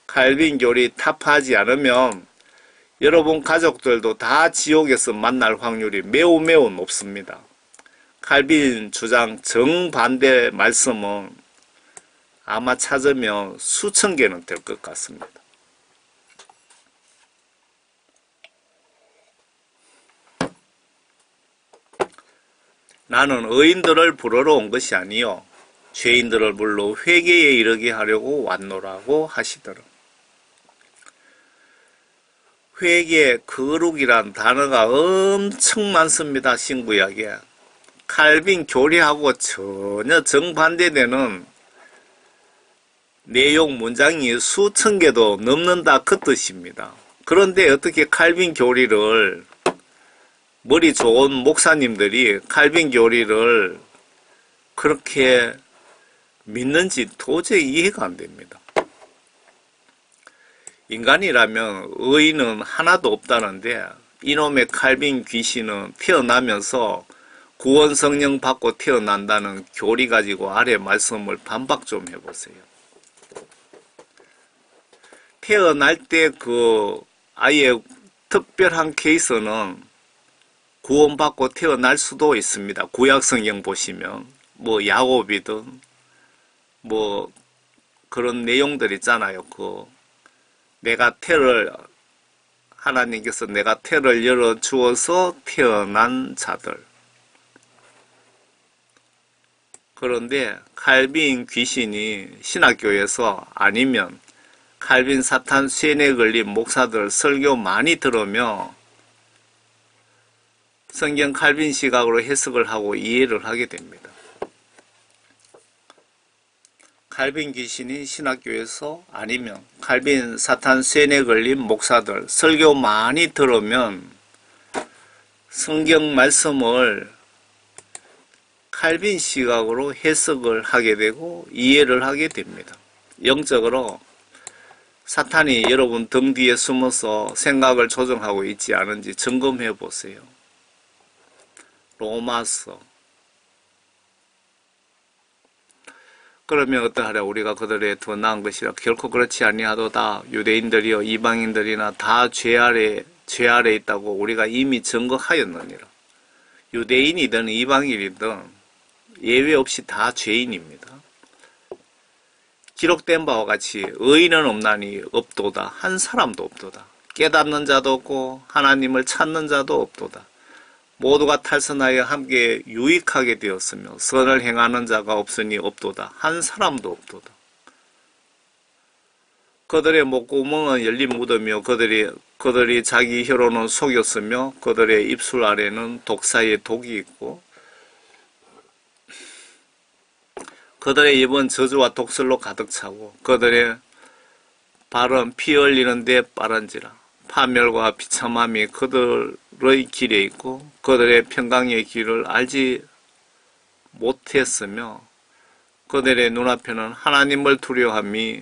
칼빈 교리 타파하지 않으면 여러분 가족들도 다 지옥에서 만날 확률이 매우 높습니다. 칼빈 주장 정반대 말씀은 아마 찾으면 수천 개는 될 것 같습니다. 나는 의인들을 부르러 온 것이 아니요 죄인들을 불러 회개에 이르게 하려고 왔노라고 하시더라. 회개, 거룩이란 단어가 엄청 많습니다. 신구약에. 칼빈 교리하고 전혀 정반대되는 내용 문장이 수천 개도 넘는다 그 뜻입니다. 그런데 어떻게 칼빈 교리를 머리 좋은 목사님들이 칼빈 교리를 그렇게 믿는지 도저히 이해가 안 됩니다. 인간이라면 의의는 하나도 없다는데 이놈의 칼빈 귀신은 태어나면서 구원 성령 받고 태어난다는 교리 가지고 아래 말씀을 반박 좀 해보세요. 태어날 때 아예 특별한 케이스는 구원받고 태어날 수도 있습니다. 구약 성경 보시면 야곱이든 그런 내용들 있잖아요. 하나님께서 내가 태를 열어 주어서 태어난 자들. 그런데 칼빈 귀신이 신학교에서 아니면 칼빈 사탄 쇠뇌 걸린 목사들 설교 많이 들으며 성경 칼빈 시각으로 해석을 하고 이해를 하게 됩니다. 칼빈 귀신이 신학교에서 아니면 칼빈 사탄 쇠뇌 걸린 목사들 설교 많이 들으면 성경 말씀을 칼빈 시각으로 해석을 하게 되고 이해를 하게 됩니다. 영적으로 사탄이 여러분 등 뒤에 숨어서 생각을 조정하고 있지 않은지 점검해 보세요. 로마서. 그러면 어떠하랴? 우리가 그들의 더 나은 것이라. 결코 그렇지 아니하도다. 유대인들이여 이방인들이나 다 죄 아래 있다고 우리가 이미 증거하였느니라. 유대인이든 이방인이든 예외 없이 다 죄인입니다. 기록된 바와 같이 의인은 없나니 없도다. 한 사람도 없도다. 깨닫는 자도 없고 하나님을 찾는 자도 없도다. 모두가 탈선하여 함께 유익하게 되었으며 선을 행하는 자가 없으니 없도다. 한 사람도 없도다. 그들의 목구멍은 열린 무덤이요 그들이 자기 혀로는 속였으며 그들의 입술 아래는 독사의 독이 있고 그들의 입은 저주와 독설로 가득 차고 그들의 발은 피 흘리는 데 빠른지라. 파멸과 비참함이 그들의 길에 있고 그들의 평강의 길을 알지 못했으며 그들의 눈앞에는 하나님을 두려워함이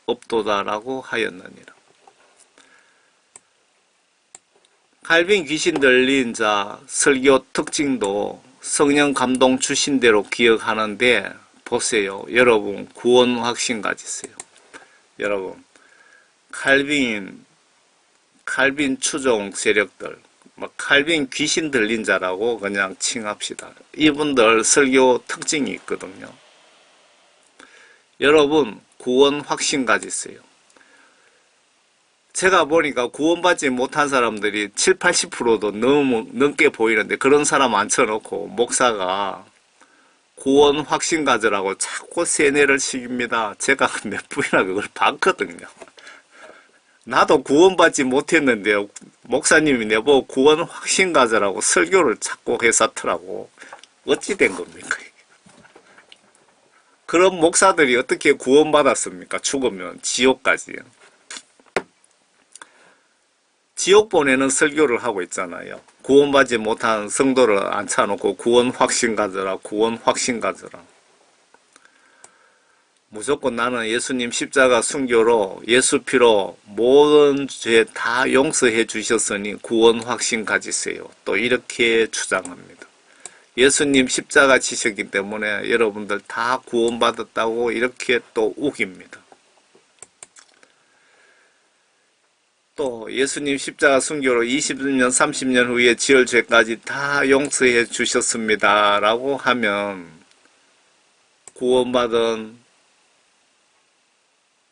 없도다라고 하였느니라. 칼빈 귀신 들린 자 설교 특징도 성령 감동 주신 대로 기억하는데 보세요. 여러분 구원 확신 가지세요. 여러분 칼빈 추종 세력들 칼빈 귀신 들린 자라고 그냥 칭합시다. 이분들 설교 특징이 있거든요. 여러분 구원 확신 가지세요. 제가 보니까 구원받지 못한 사람들이 7, 80%도 넘게 보이는데 그런 사람 앉혀놓고 목사가 구원 확신 가지라고 자꾸 세뇌를 시킵니다. 제가 몇 분이나 그걸 봤거든요. 나도 구원받지 못했는데 목사님이 내보고 구원 확신 가지라고 설교를 자꾸 해서더라고. 어찌 된 겁니까? 그런 목사들이 어떻게 구원받았습니까? 죽으면 지옥까지요. 지옥 보내는 설교를 하고 있잖아요. 구원받지 못한 성도를 앉혀놓고 구원 확신 가져라, 구원 확신 가져라. 무조건 나는 예수님 십자가 순교로 예수 피로 모든 죄 다 용서해 주셨으니 구원 확신 가지세요. 또 이렇게 주장합니다. 예수님 십자가 지셨기 때문에 여러분들 다 구원받았다고 이렇게 또 우깁니다. 또 예수님 십자가 순교로 20년 30년 후에 지을 죄까지 다 용서해 주셨습니다 라고 하면 구원받은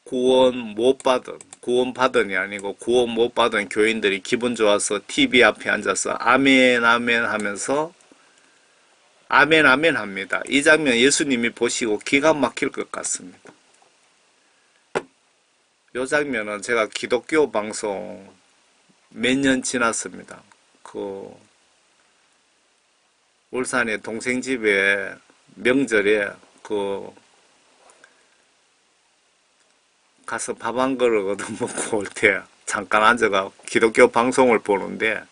구원 받은이 아니고 구원 못 받은 교인들이 기분 좋아서 TV 앞에 앉아서 아멘 아멘 하면서 아멘 아멘 합니다. 이 장면 예수님이 보시고 기가 막힐 것 같습니다. 이 장면은 제가 기독교 방송 몇 년 지났습니다. 울산에 동생 집에 명절에 가서 밥 한 그릇 얻어 먹고 올 때 잠깐 앉아가 기독교 방송을 보는데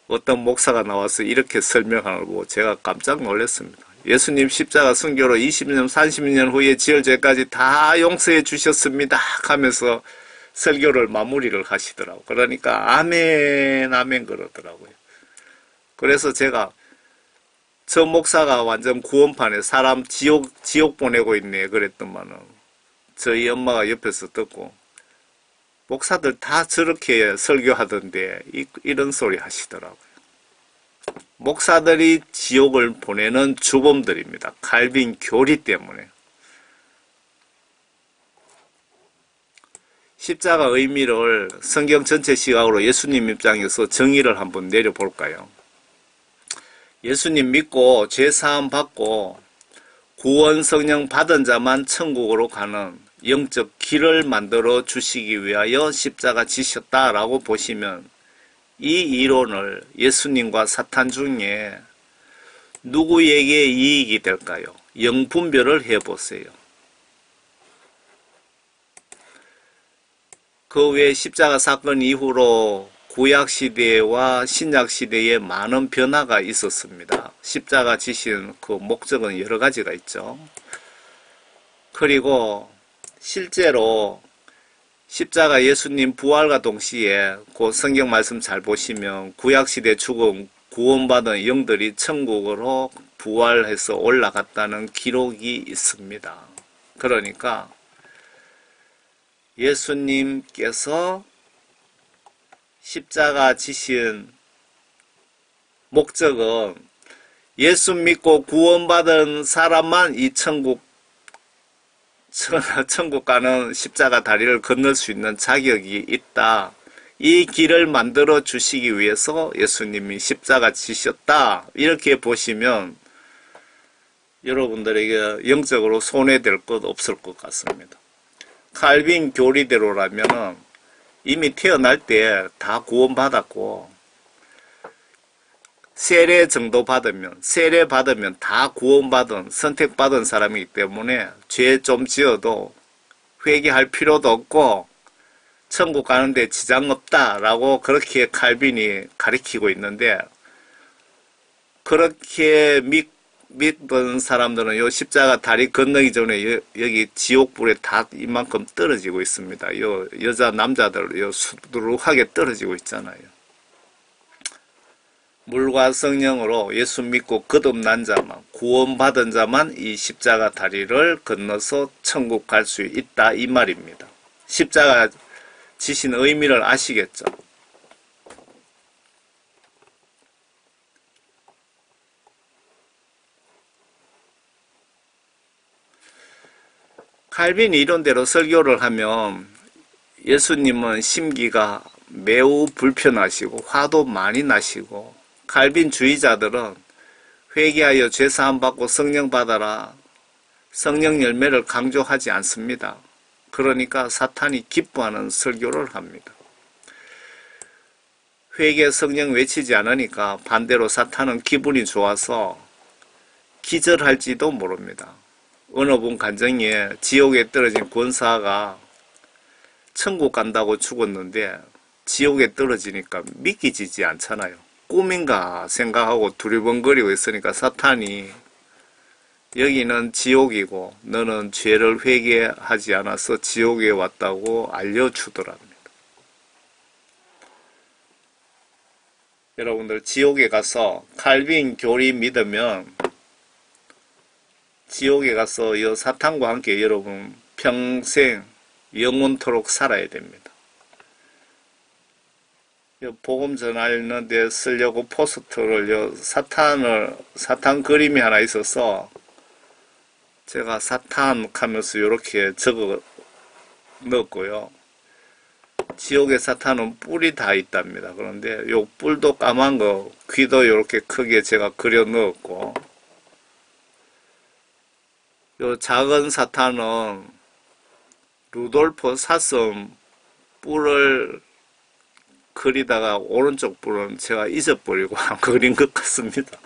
어떤 목사가 나와서 이렇게 설명하는 걸 보고 제가 깜짝 놀랐습니다. 예수님 십자가 순교로 20년, 30년 후에 지을 죄까지 다 용서해 주셨습니다 하면서 설교를 마무리를 하시더라고요. 그러니까 아멘 아멘 그러더라고요. 그래서 제가 저 목사가 완전 구원판에 사람 지옥 보내고 있네 그랬더만은 저희 엄마가 옆에서 듣고 목사들 다 저렇게 설교하던데 이런 소리 하시더라고요. 목사들이 지옥을 보내는 주범들입니다. 칼빈 교리 때문에. 십자가 의미를 성경 전체 시각으로 예수님 입장에서 정의를 한번 내려볼까요? 예수님 믿고 죄사함 받고 구원 성령 받은 자만 천국으로 가는 영적 길을 만들어 주시기 위하여 십자가 지셨다라고 보시면 이 이론을 예수님과 사탄 중에 누구에게 이익이 될까요? 영분별을 해보세요. 그 외에 십자가 사건 이후로 구약시대와 신약시대에 많은 변화가 있었습니다. 십자가 지신 그 목적은 여러 가지가 있죠. 그리고 실제로 십자가 예수님 부활과 동시에 그 성경 말씀 잘 보시면 구약시대 죽음 구원받은 영들이 천국으로 부활해서 올라갔다는 기록이 있습니다. 그러니까 예수님께서 십자가 지신 목적은 예수 믿고 구원받은 사람만 이 천국 가는 십자가 다리를 건널 수 있는 자격이 있다. 이 길을 만들어 주시기 위해서 예수님이 십자가 지셨다. 이렇게 보시면 여러분들에게 영적으로 손해될 것 없을 것 같습니다. 칼빈 교리대로라면 이미 태어날 때 다 구원받았고 세례 받으면 다 구원받은 선택받은 사람이기 때문에 죄 좀 지어도 회개할 필요도 없고 천국 가는데 지장 없다라고 그렇게 칼빈이 가리키고 있는데, 그렇게 믿던 사람들은 요 십자가 다리 건너기 전에 여기 지옥불에 다 이만큼 떨어지고 있습니다. 요 여자 남자들 요 수두룩하게 떨어지고 있잖아요. 물과 성령으로 예수 믿고 거듭난 자만, 구원받은 자만 이 십자가 다리를 건너서 천국 갈 수 있다 이 말입니다. 십자가 지신 의미를 아시겠죠? 칼빈 이론대로 설교를 하면 예수님은 심기가 매우 불편하시고 화도 많이 나시고, 칼빈주의자들은 회개하여 죄사함 받고 성령 받아라, 성령 열매를 강조하지 않습니다. 그러니까 사탄이 기뻐하는 설교를 합니다. 회개 성령 외치지 않으니까 반대로 사탄은 기분이 좋아서 기절할지도 모릅니다. 어느 분 간증에 지옥에 떨어진 권사가 천국 간다고 죽었는데 지옥에 떨어지니까 믿기지지 않잖아요. 꿈인가 생각하고 두리번거리고 있으니까 사탄이 여기는 지옥이고 너는 죄를 회개하지 않아서 지옥에 왔다고 알려주더랍니다. 여러분들 지옥에 가서 칼빈 교리 믿으면 지옥에 가서 이 사탄과 함께 여러분 평생 영원토록 살아야 됩니다. 복음 전하는데 쓰려고 포스터를 사탄 그림이 하나 있어서 제가 사탄 하면서 이렇게 적어 넣었고요. 지옥의 사탄은 뿔이 다 있답니다. 그런데 요 뿔도 까만 거, 귀도 이렇게 크게 제가 그려 넣었고, 요 작은 사탄은 루돌프 사슴 뿔을 그리다가 오른쪽 뿔은 제가 잊어버리고 안 그린 것 같습니다.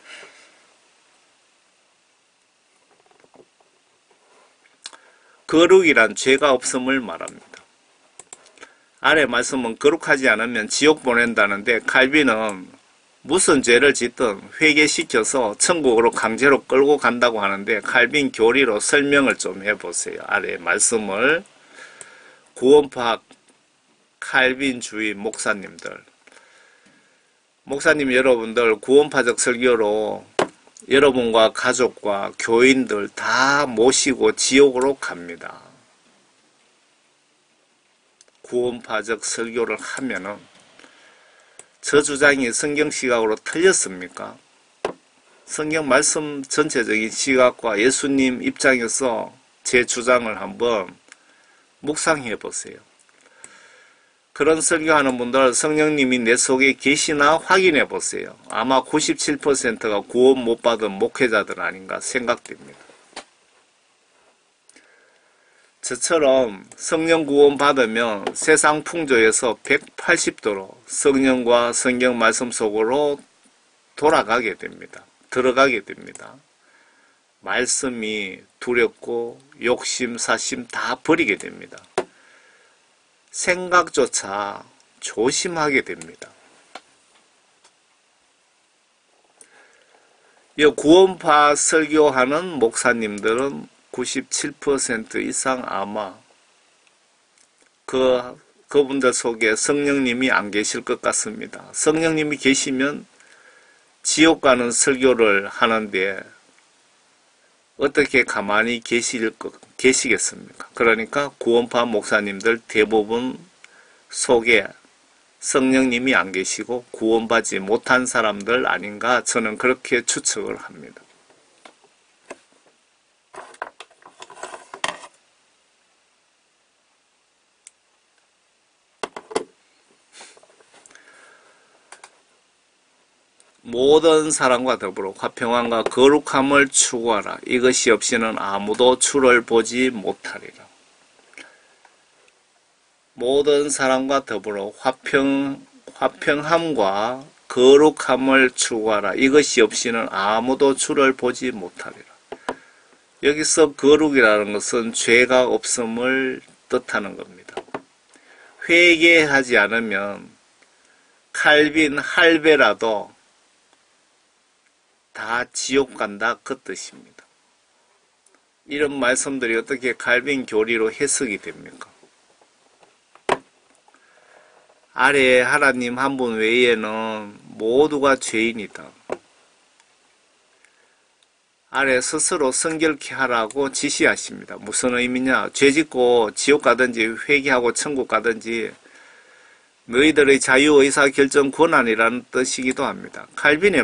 거룩이란 죄가 없음을 말합니다. 아래 말씀은 거룩하지 않으면 지옥 보낸다는데, 칼빈은 무슨 죄를 짓든 회개시켜서 천국으로 강제로 끌고 간다고 하는데, 칼빈 교리로 설명을 좀 해보세요. 아래 말씀을. 구원파 칼빈주의 목사님들, 목사님 여러분들 구원파적 설교로 여러분과 가족과 교인들 다 모시고 지옥으로 갑니다. 구원파적 설교를 하면은 저 주장이 성경 시각으로 틀렸습니까? 성경 말씀 전체적인 시각과 예수님 입장에서 제 주장을 한번 묵상해 보세요. 그런 설교하는 분들 성령님이 내 속에 계시나 확인해 보세요. 아마 97%가 구원 못 받은 목회자들 아닌가 생각됩니다. 저처럼 성령 구원 받으면 세상 풍조에서 180도로 성령과 성경 말씀 속으로 돌아가게 됩니다. 들어가게 됩니다. 말씀이 두렵고 욕심, 사심 다 버리게 됩니다. 생각조차 조심하게 됩니다. 이 구원파 설교하는 목사님들은 97% 이상 아마 그분들 속에 성령님이 안 계실 것 같습니다. 성령님이 계시면 지옥 가는 설교를 하는데 어떻게 가만히 계시겠습니까? 그러니까 구원파 목사님들 대부분 속에 성령님이 안 계시고 구원받지 못한 사람들 아닌가 저는 그렇게 추측을 합니다. 모든 사람과 더불어 화평함과 거룩함을 추구하라. 이것이 없이는 아무도 주를 보지 못하리라. 모든 사람과 더불어 화평함과 거룩함을 추구하라. 이것이 없이는 아무도 주를 보지 못하리라. 여기서 거룩이라는 것은 죄가 없음을 뜻하는 겁니다. 회개하지 않으면 칼빈 할배라도 다 지옥 간다 그 뜻입니다. 이런 말씀들이 어떻게 칼빈 교리로 해석이 됩니까? 아래에 하나님 한 분 외에는 모두가 죄인이다. 아래 스스로 성결케 하라고 지시하십니다. 무슨 의미냐? 죄 짓고 지옥 가든지 회개하고 천국 가든지 너희들의 자유의사결정 권한이라는 뜻이기도 합니다. 칼빈의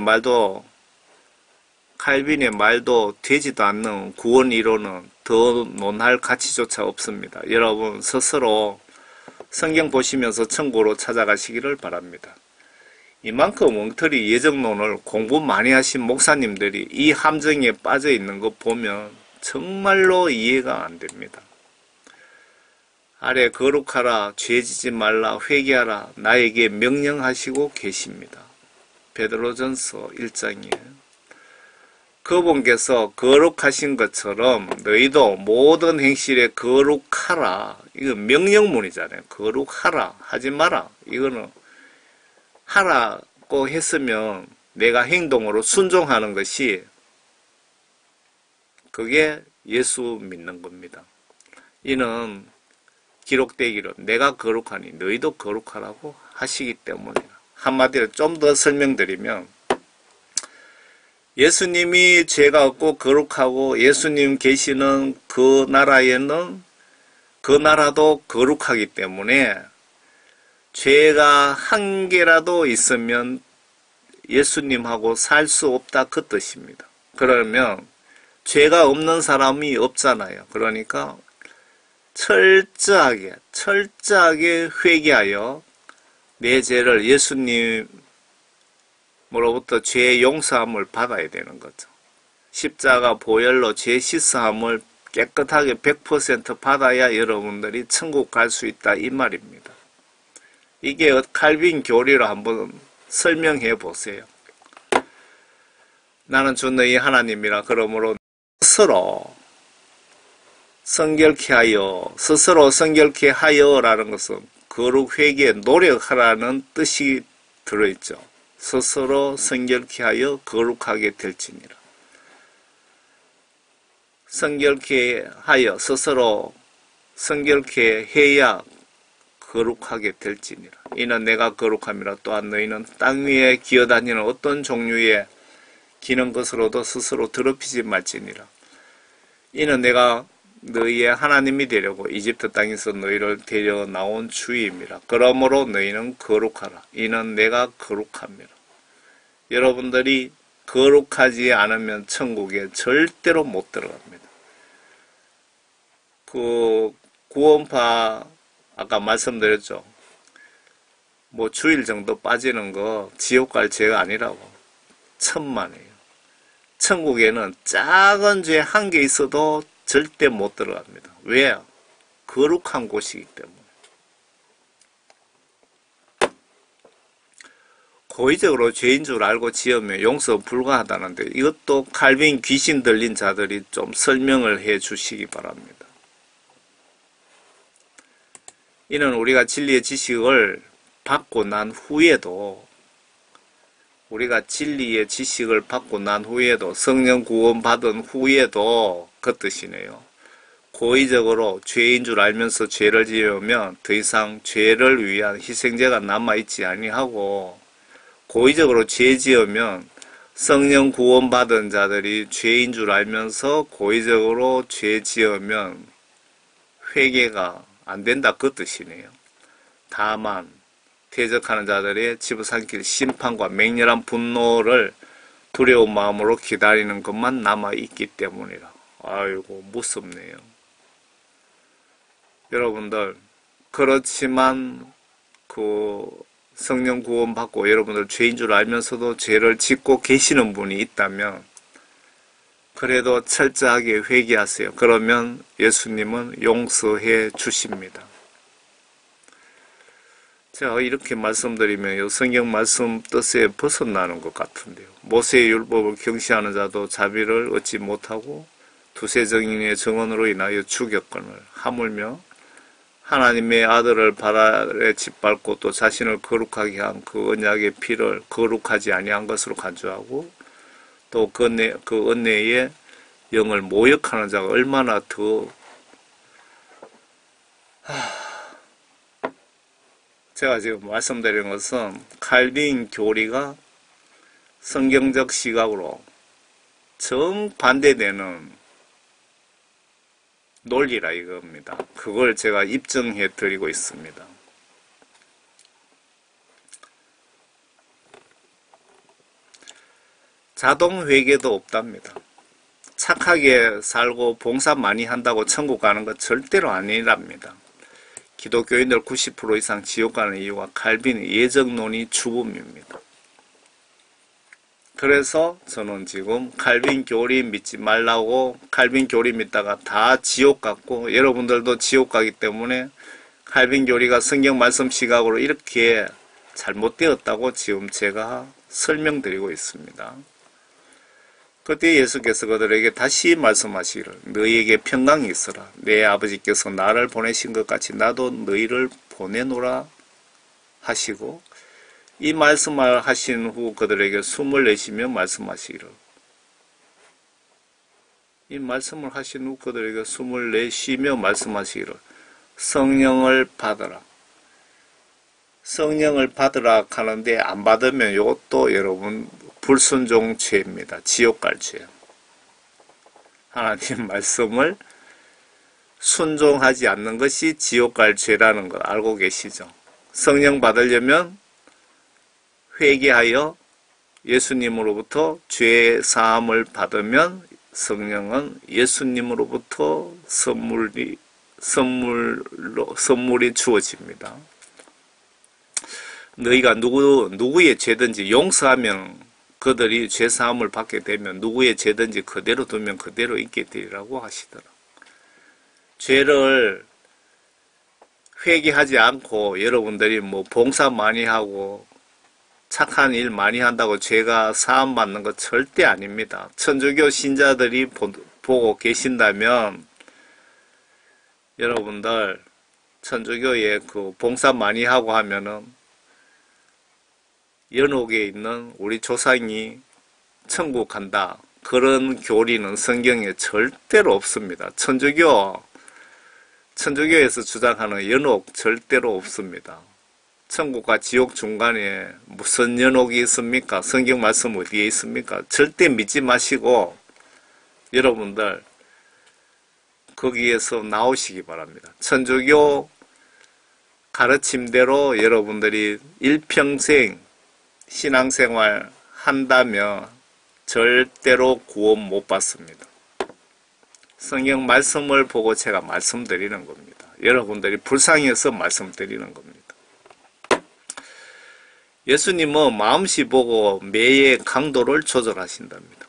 말도 되지도 않는 구원 이론은 더 논할 가치조차 없습니다. 여러분 스스로 성경 보시면서 천국으로 찾아가시기를 바랍니다. 이만큼 엉터리 예정론을 공부 많이 하신 목사님들이 이 함정에 빠져 있는 거 보면 정말로 이해가 안 됩니다. 아래 거룩하라, 죄지지 말라, 회개하라 나에게 명령하시고 계십니다. 베드로전서 1장이에요. 그분께서 거룩하신 것처럼 너희도 모든 행실에 거룩하라. 이거 명령문이잖아요. 거룩하라. 하지 마라. 이거는 하라고 했으면 내가 행동으로 순종하는 것이 그게 예수 믿는 겁니다. 이는 기록되기를 내가 거룩하니 너희도 거룩하라고 하시기 때문이다. 한마디로 좀 더 설명드리면 예수님이 죄가 없고 거룩하고 예수님 계시는 그 나라에는 그 나라도 거룩하기 때문에 죄가 한 개라도 있으면 예수님하고 살 수 없다 그 뜻입니다. 그러면 죄가 없는 사람이 없잖아요. 그러니까 철저하게 회개하여 내 죄를 예수님으로부터 죄 용서함을 받아야 되는 거죠. 십자가 보혈로 죄 씻어함을 깨끗하게 100% 받아야 여러분들이 천국 갈 수 있다 이 말입니다. 이게 칼빈 교리로 한번 설명해 보세요. 나는 주 너희 하나님이라 그러므로 스스로 성결케 하여라는 것은 거룩 회개에 노력하라는 뜻이 들어있죠. 스스로 성결케 하여 거룩하게 될지니라. 성결케 하여 스스로 성결케 해야 거룩하게 될지니라. 이는 내가 거룩함이라. 또한 너희는 땅 위에 기어다니는 어떤 종류의 기는 것으로도 스스로 더럽히지 말지니라. 이는 내가 너희의 하나님이 되려고 이집트 땅에서 너희를 데려 나온 주임이라. 그러므로 너희는 거룩하라. 이는 내가 거룩함이라. 여러분들이 거룩하지 않으면 천국에 절대로 못 들어갑니다. 그 구원파 아까 말씀드렸죠. 뭐 주일 정도 빠지는 거 지옥 갈 죄가 아니라고. 천만에요. 천국에는 작은 죄 한 개 있어도 절대 못 들어갑니다. 왜요? 거룩한 곳이기 때문에. 고의적으로 죄인 줄 알고 지으면 용서 불가하다는데 이것도 칼빈 귀신 들린 자들이 좀 설명을 해 주시기 바랍니다. 이는 우리가 진리의 지식을 받고 난 후에도 성령 구원 받은 후에도 그 뜻이네요. 고의적으로 죄인 줄 알면서 죄를 지으면 더 이상 죄를 위한 희생제가 남아있지 아니하고 고의적으로 죄 지으면 성령 구원받은 자들이 죄인 줄 알면서 고의적으로 죄 지으면 회개가 안 된다 그 뜻이네요. 다만 퇴적하는 자들의 집어삼킬 심판과 맹렬한 분노를 두려운 마음으로 기다리는 것만 남아있기 때문이라. 아이고 무섭네요. 여러분들 그렇지만 그 성령 구원 받고 여러분들 죄인 줄 알면서도 죄를 짓고 계시는 분이 있다면 그래도 철저하게 회개하세요. 그러면 예수님은 용서해 주십니다. 제가 이렇게 말씀드리면 성경 말씀 뜻에 벗어나는 것 같은데요. 모세의 율법을 경시하는 자도 자비를 얻지 못하고 두세 증인의 증언으로 인하여 죽였거늘 하물며 하나님의 아들을 발 아래 짓밟고 또 자신을 거룩하게 한 그 언약의 피를 거룩하지 아니한 것으로 간주하고 또 그 은혜의 영을 모욕하는 자가 얼마나 더 제가 지금 말씀드린 것은 칼빈 교리가 성경적 시각으로 정반대되는 논리라 이겁니다. 그걸 제가 입증해 드리고 있습니다. 자동 회개도 없답니다. 착하게 살고 봉사 많이 한다고 천국 가는 것 절대로 아니랍니다. 기독교인들 90% 이상 지옥 가는 이유가 칼빈의 예정론이 죽음입니다. 그래서 저는 지금 칼빈 교리 믿지 말라고 칼빈 교리 믿다가 다 지옥 갔고 여러분들도 지옥 가기 때문에 칼빈 교리가 성경 말씀 시각으로 이렇게 잘못되었다고 지금 제가 설명드리고 있습니다. 그때 예수께서 그들에게 다시 말씀하시기를 너희에게 평강이 있으라. 내 아버지께서 나를 보내신 것 같이 나도 너희를 보내노라 하시고 이 말씀을 하신 후 그들에게 숨을 내쉬며 말씀하시기를 이 말씀을 하신 후 그들에게 숨을 내쉬며 말씀하시기를 성령을 받으라. 성령을 받으라 하는데 안 받으면 이것도 여러분 불순종 죄입니다. 지옥 갈 죄. 하나님 말씀을 순종하지 않는 것이 지옥 갈 죄라는 걸 알고 계시죠? 성령 받으려면 회개하여 예수님으로부터 죄 사함을 받으면 성령은 예수님으로부터 선물이 주어집니다. 너희가 누구의 죄든지 용서하면 그들이 죄사함을 받게 되면 누구의 죄든지 그대로 두면 그대로 있게 되리라고 하시더라. 죄를 회개하지 않고 여러분들이 뭐 봉사 많이 하고 착한 일 많이 한다고 죄가 사함받는 것 절대 아닙니다. 천주교 신자들이 보고 계신다면 여러분들 천주교에 그 봉사 많이 하고 하면은 연옥에 있는 우리 조상이 천국 간다. 그런 교리는 성경에 절대로 없습니다. 천주교에서 주장하는 연옥 절대로 없습니다. 천국과 지옥 중간에 무슨 연옥이 있습니까? 성경 말씀 어디에 있습니까? 절대 믿지 마시고 여러분들 거기에서 나오시기 바랍니다. 천주교 가르침대로 여러분들이 일평생 신앙생활 한다면 절대로 구원 못 받습니다. 성경 말씀을 보고 제가 말씀드리는 겁니다. 여러분들이 불쌍해서 말씀드리는 겁니다. 예수님은 마음씨 보고 매의 강도를 조절하신답니다.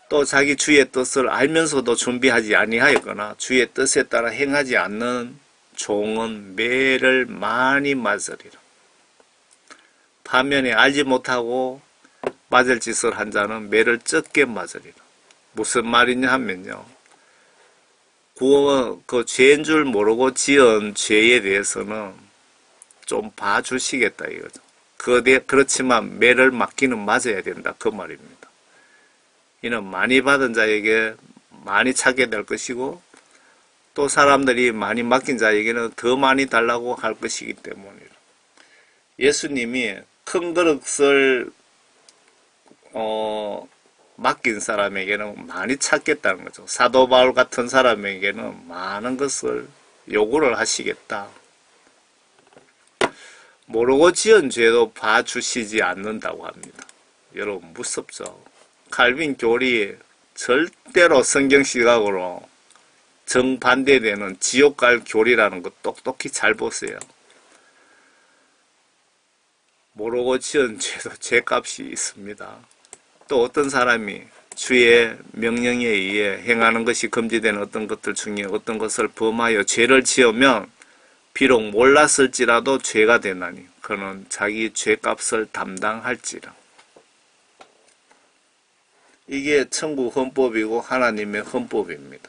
또 자기 주의 뜻을 알면서도 준비하지 아니하였거나 주의 뜻에 따라 행하지 않는 종은 매를 많이 맞으리라. 반면에 알지 못하고 맞을 짓을 한 자는 매를 적게 맞으리라. 무슨 말이냐 하면요. 그 죄인 줄 모르고 지은 죄에 대해서는 좀 봐주시겠다 이거죠. 그렇지만 매를 맞기는 맞아야 된다 그 말입니다. 이는 많이 받은 자에게 많이 찾게 될 것이고 또 사람들이 많이 맡긴 자에게는 더 많이 달라고 할 것이기 때문이라. 예수님이 큰 그릇을 맡긴 사람에게는 많이 찾겠다는 거죠. 사도 바울 같은 사람에게는 많은 것을 요구를 하시겠다. 모르고 지은 죄도 봐주시지 않는다고 합니다. 여러분 무섭죠. 칼빈 교리 절대로 성경 시각으로 정반대되는 지옥 갈 교리라는 거 똑똑히 잘 보세요. 모르고 지은 죄도 죄값이 있습니다. 또 어떤 사람이 주의 명령에 의해 행하는 것이 금지되는 어떤 것들 중에 어떤 것을 범하여 죄를 지으면 비록 몰랐을지라도 죄가 되나니 그는 자기 죄값을 담당할지라. 이게 천국 헌법이고 하나님의 헌법입니다.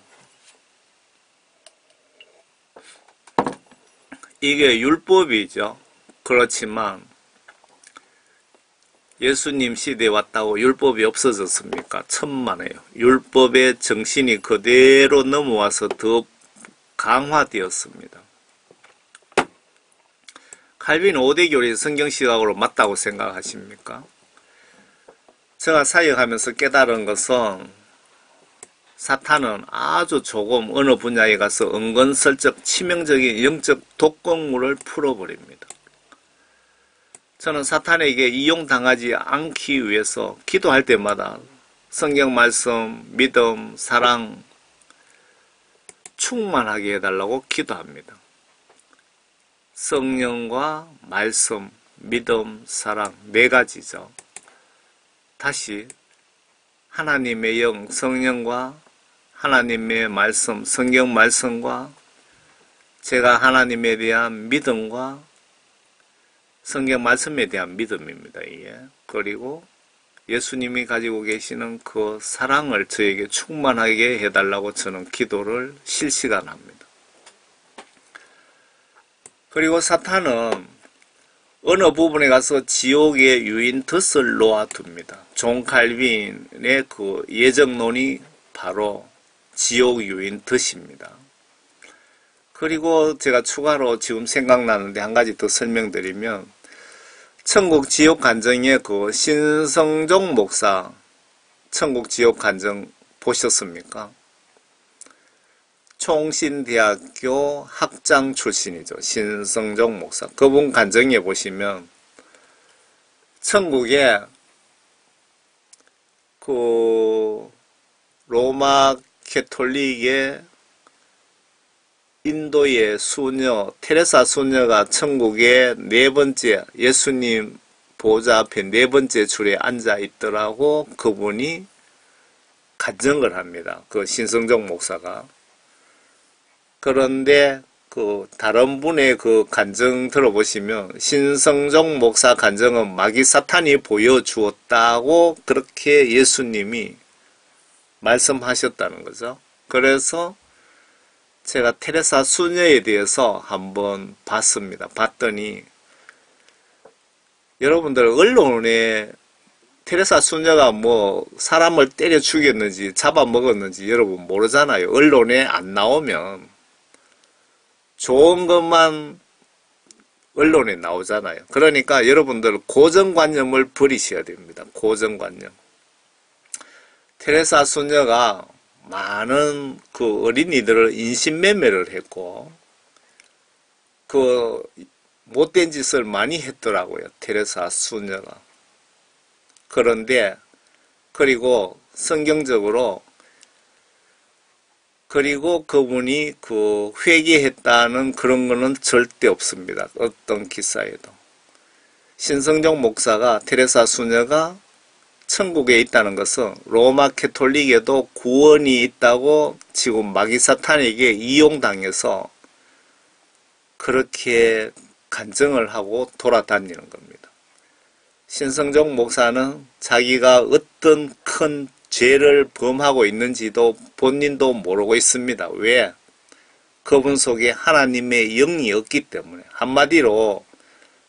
이게 율법이죠. 그렇지만 예수님 시대에 왔다고 율법이 없어졌습니까? 천만에요. 율법의 정신이 그대로 넘어와서 더 강화되었습니다. 칼빈 5대 교리 성경 시각으로 맞다고 생각하십니까? 제가 사역하면서 깨달은 것은 사탄은 아주 조금 어느 분야에 가서 은근슬쩍 치명적인 영적 독극물을 풀어버립니다. 저는 사탄에게 이용당하지 않기 위해서 기도할 때마다 성경 말씀, 믿음, 사랑 충만하게 해달라고 기도합니다. 성령과 말씀, 믿음, 사랑 네 가지죠. 다시 하나님의 영, 성령과 하나님의 말씀, 성경 말씀과 제가 하나님에 대한 믿음과 성경 말씀에 대한 믿음입니다. 이게. 그리고 예수님이 가지고 계시는 그 사랑을 저에게 충만하게 해달라고 저는 기도를 실시간 합니다. 그리고 사탄은 어느 부분에 가서 지옥의 유인 덫을 놓아둡니다. 존 칼빈의 그 예정론이 바로 지옥 유인 덫입니다. 그리고 제가 추가로 지금 생각나는데 한 가지 더 설명드리면 천국 지옥 간증의 그 신성종 목사 천국 지옥 간증 보셨습니까? 총신대학교 학장 출신이죠. 신성종 목사. 그분 간증해 보시면 천국에 그 로마 캐톨릭의 인도의 수녀 테레사 수녀가 천국의 네 번째 예수님 보좌 앞에 네 번째 줄에 앉아 있더라고 그분이 간증을 합니다. 그 신성종 목사가. 그런데 그 다른 분의 그 간증 들어보시면 신성종 목사 간증은 마귀 사탄이 보여주었다고 그렇게 예수님이 말씀하셨다는 거죠. 그래서 제가 테레사 수녀에 대해서 한번 봤습니다. 봤더니 여러분들 언론에 테레사 수녀가 뭐 사람을 때려 죽였는지 잡아먹었는지 여러분 모르잖아요. 언론에 안 나오면 좋은 것만 언론에 나오잖아요. 그러니까 여러분들 고정관념을 버리셔야 됩니다. 고정관념. 테레사 수녀가 많은 그 어린이들을 인신매매를 했고 그 못된 짓을 많이 했더라고요. 테레사 수녀가. 그런데 그리고 성경적으로 그리고 그분이 그 회개했다는 그런 거는 절대 없습니다. 어떤 기사에도. 신성종 목사가 테레사 수녀가 천국에 있다는 것은 로마 캐톨릭에도 구원이 있다고 지금 마귀 사탄에게 이용당해서 그렇게 간증을 하고 돌아다니는 겁니다. 신성종 목사는 자기가 어떤 큰 죄를 범하고 있는지도 본인도 모르고 있습니다. 왜? 그분 속에 하나님의 영이 없기 때문에. 한마디로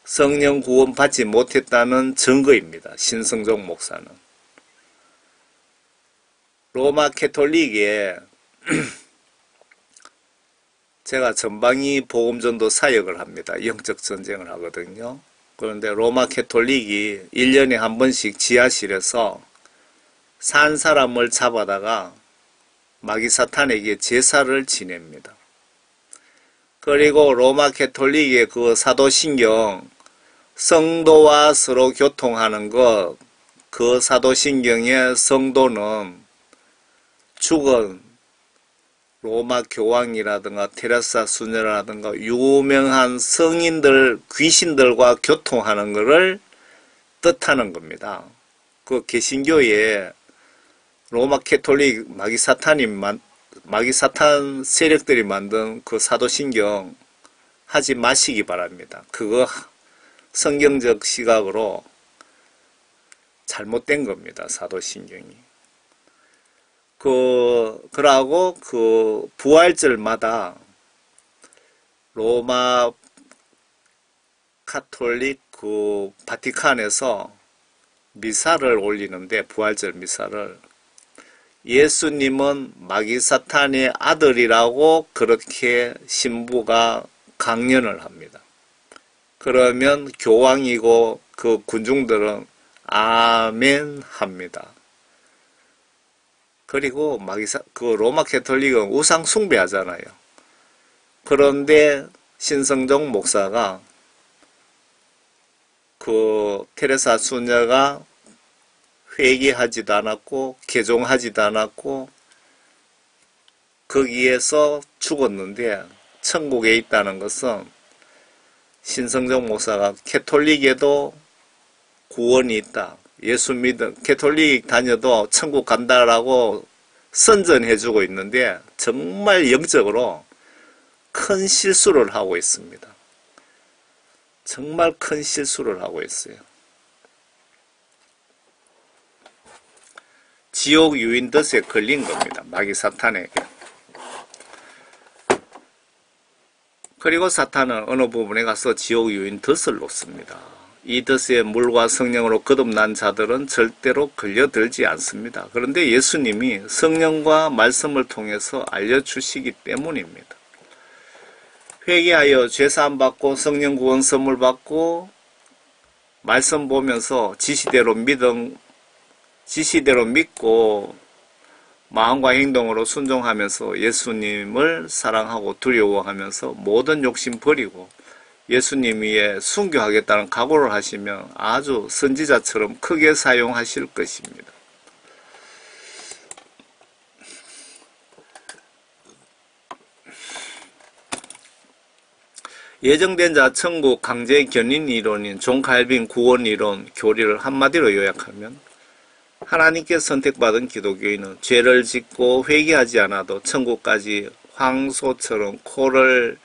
성령 구원 받지 못했다는 증거입니다. 신성종 목사는. 로마 캐톨릭에 제가 전방위 복음전도 사역을 합니다. 영적 전쟁을 하거든요. 그런데 로마 캐톨릭이 1년에 한 번씩 지하실에서 산 사람을 잡아다가 마귀사탄에게 제사를 지냅니다. 그리고 로마 캐톨릭의 그 사도신경, 성도와 서로 교통하는 것, 그 사도신경의 성도는 죽은 로마 교황이라든가 테레사 수녀라든가 유명한 성인들, 귀신들과 교통하는 것을 뜻하는 겁니다. 그 개신교에 로마 캐톨릭 마귀사탄 세력들이 만든 그 사도신경 하지 마시기 바랍니다. 그거 성경적 시각으로 잘못된 겁니다. 사도신경이. 그러고 그 부활절마다 로마 카톨릭 그 바티칸에서 미사를 올리는데, 부활절 미사를, 예수님은 마귀사탄의 아들이라고 그렇게 신부가 강연을 합니다. 그러면 교황이고 그 군중들은 아멘 합니다. 그리고 그 로마 캐톨릭은 우상 숭배하잖아요. 그런데 신성종 목사가 그 테레사 수녀가 회개하지도 않았고 개종하지도 않았고 거기에서 죽었는데 천국에 있다는 것은 신성종 목사가 캐톨릭에도 구원이 있다, 예수 믿은 캐톨릭 다녀도 천국 간다라고 선전해주고 있는데 정말 영적으로 큰 실수를 하고 있습니다. 정말 큰 실수를 하고 있어요. 지옥 유인 덫에 걸린 겁니다. 마귀 사탄에게. 그리고 사탄은 어느 부분에 가서 지옥 유인 덫을 놓습니다. 이 덫에 물과 성령으로 거듭난 자들은 절대로 걸려들지 않습니다. 그런데 예수님이 성령과 말씀을 통해서 알려주시기 때문입니다. 회개하여 죄사함 받고 성령 구원 선물 받고 말씀 보면서 지시대로 믿고 마음과 행동으로 순종하면서 예수님을 사랑하고 두려워하면서 모든 욕심 버리고 예수님 위에 순교하겠다는 각오를 하시면 아주 선지자처럼 크게 사용하실 것입니다. 예정된 자 천국 강제 견인 이론인 존 칼빈 구원 이론 교리를 한마디로 요약하면, 하나님께 선택받은 기독교인은 죄를 짓고 회개하지 않아도 천국까지 황소처럼 코를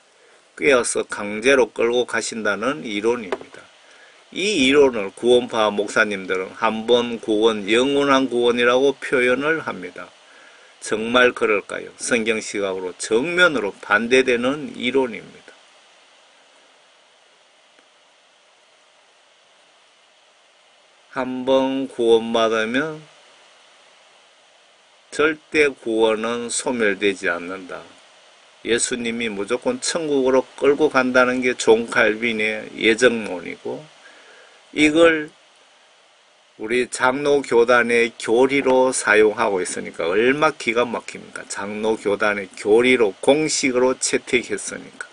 꿰어서 강제로 끌고 가신다는 이론입니다. 이 이론을 구원파 목사님들은 한 번 구원, 영원한 구원이라고 표현을 합니다. 정말 그럴까요? 성경 시각으로 정면으로 반대되는 이론입니다. 한 번 구원받으면 절대 구원은 소멸되지 않는다. 예수님이 무조건 천국으로 끌고 간다는 게 존 칼빈의 예정론이고, 이걸 우리 장로교단의 교리로 사용하고 있으니까 얼마 기가 막힙니까? 장로교단의 교리로 공식으로 채택했으니까.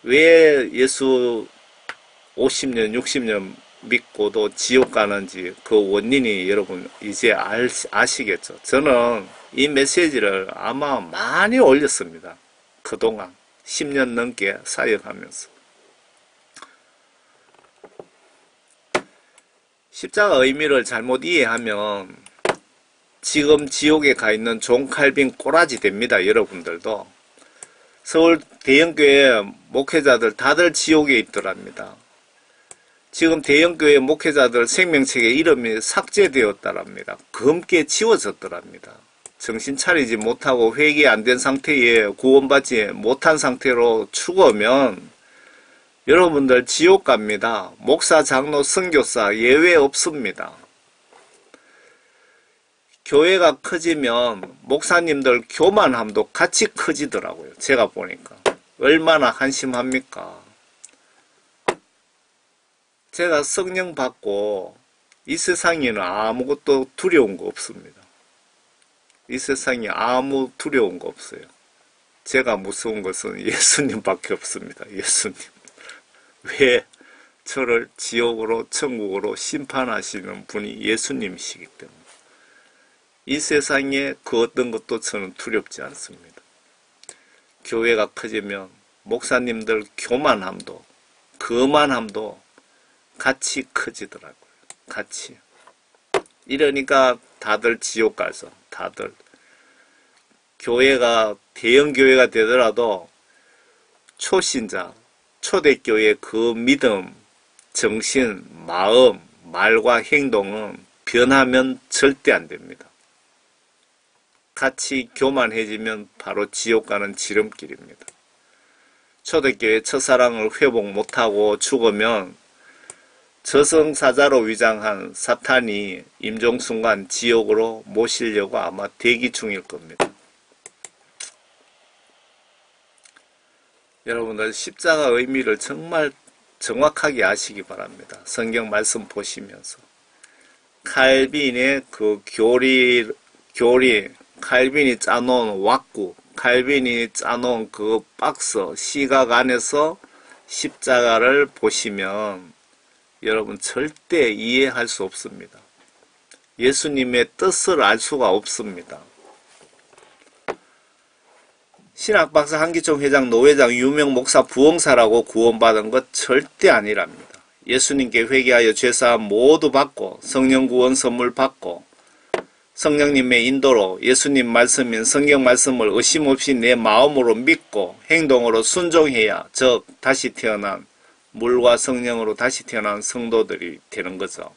왜 예수 50년, 60년 믿고도 지옥 가는지 그 원인이 여러분 이제 아시겠죠? 저는 이 메시지를 아마 많이 올렸습니다. 그동안 10년 넘게 사역하면서. 십자가 의미를 잘못 이해하면 지금 지옥에 가 있는 존 칼빈 꼬라지 됩니다. 여러분들도. 서울 대형교회 목회자들 다들 지옥에 있더랍니다. 지금 대형교회 목회자들 생명책에 이름이 삭제되었다랍니다. 검게 지워졌더랍니다. 정신 차리지 못하고 회개 안 된 상태에 구원받지 못한 상태로 죽으면 여러분들 지옥 갑니다. 목사, 장로, 선교사 예외 없습니다. 교회가 커지면 목사님들 교만함도 같이 커지더라고요. 제가 보니까. 얼마나 한심합니까? 제가 성령 받고 이 세상에는 아무것도 두려운 거 없습니다. 이 세상에 아무 두려운 거 없어요. 제가 무서운 것은 예수님밖에 없습니다. 예수님. 왜? 저를 지옥으로 천국으로 심판하시는 분이 예수님이시기 때문에. 이 세상에 그 어떤 것도 저는 두렵지 않습니다. 교회가 커지면 목사님들 교만함도 거만함도 같이 커지더라고요. 같이. 이러니까 다들 지옥 가서 다들 교회가 대형 교회가 되더라도 초신자 초대교회 그 믿음, 정신, 마음, 말과 행동은 변하면 절대 안 됩니다. 같이 교만해지면 바로 지옥 가는 지름길입니다. 초대교회 첫사랑을 회복 못하고 죽으면 저승사자로 위장한 사탄이 임종순간 지옥으로 모시려고 아마 대기 중일 겁니다. 여러분들 십자가 의미를 정말 정확하게 아시기 바랍니다. 성경 말씀 보시면서 칼빈의 그 교리 칼빈이 짜놓은 왁구, 칼빈이 짜놓은 그 박스, 시각 안에서 십자가를 보시면 여러분 절대 이해할 수 없습니다. 예수님의 뜻을 알 수가 없습니다. 신학박사 한기총 회장, 노회장, 유명 목사, 부흥사라고 구원받은 것 절대 아니랍니다. 예수님께 회개하여 죄사함 모두 받고 성령 구원 선물 받고 성령님의 인도로 예수님 말씀인 성경 말씀을 의심 없이 내 마음으로 믿고 행동으로 순종해야 즉 다시 태어난 물과 성령으로 다시 태어난 성도들이 되는 거죠.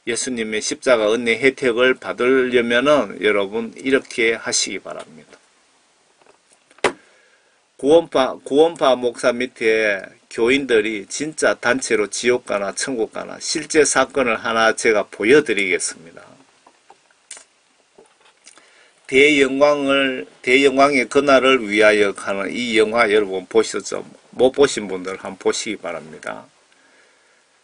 예수님의 십자가 은혜 혜택을 받으려면은 여러분 이렇게 하시기 바랍니다. 구원파 목사 밑에 교인들이 진짜 단체로 지옥 가나 천국 가나 실제 사건을 하나 제가 보여드리겠습니다. 대영광의 그날을 위하여 하는 이 영화 여러분 보셨죠? 못 보신 분들 한번 보시기 바랍니다.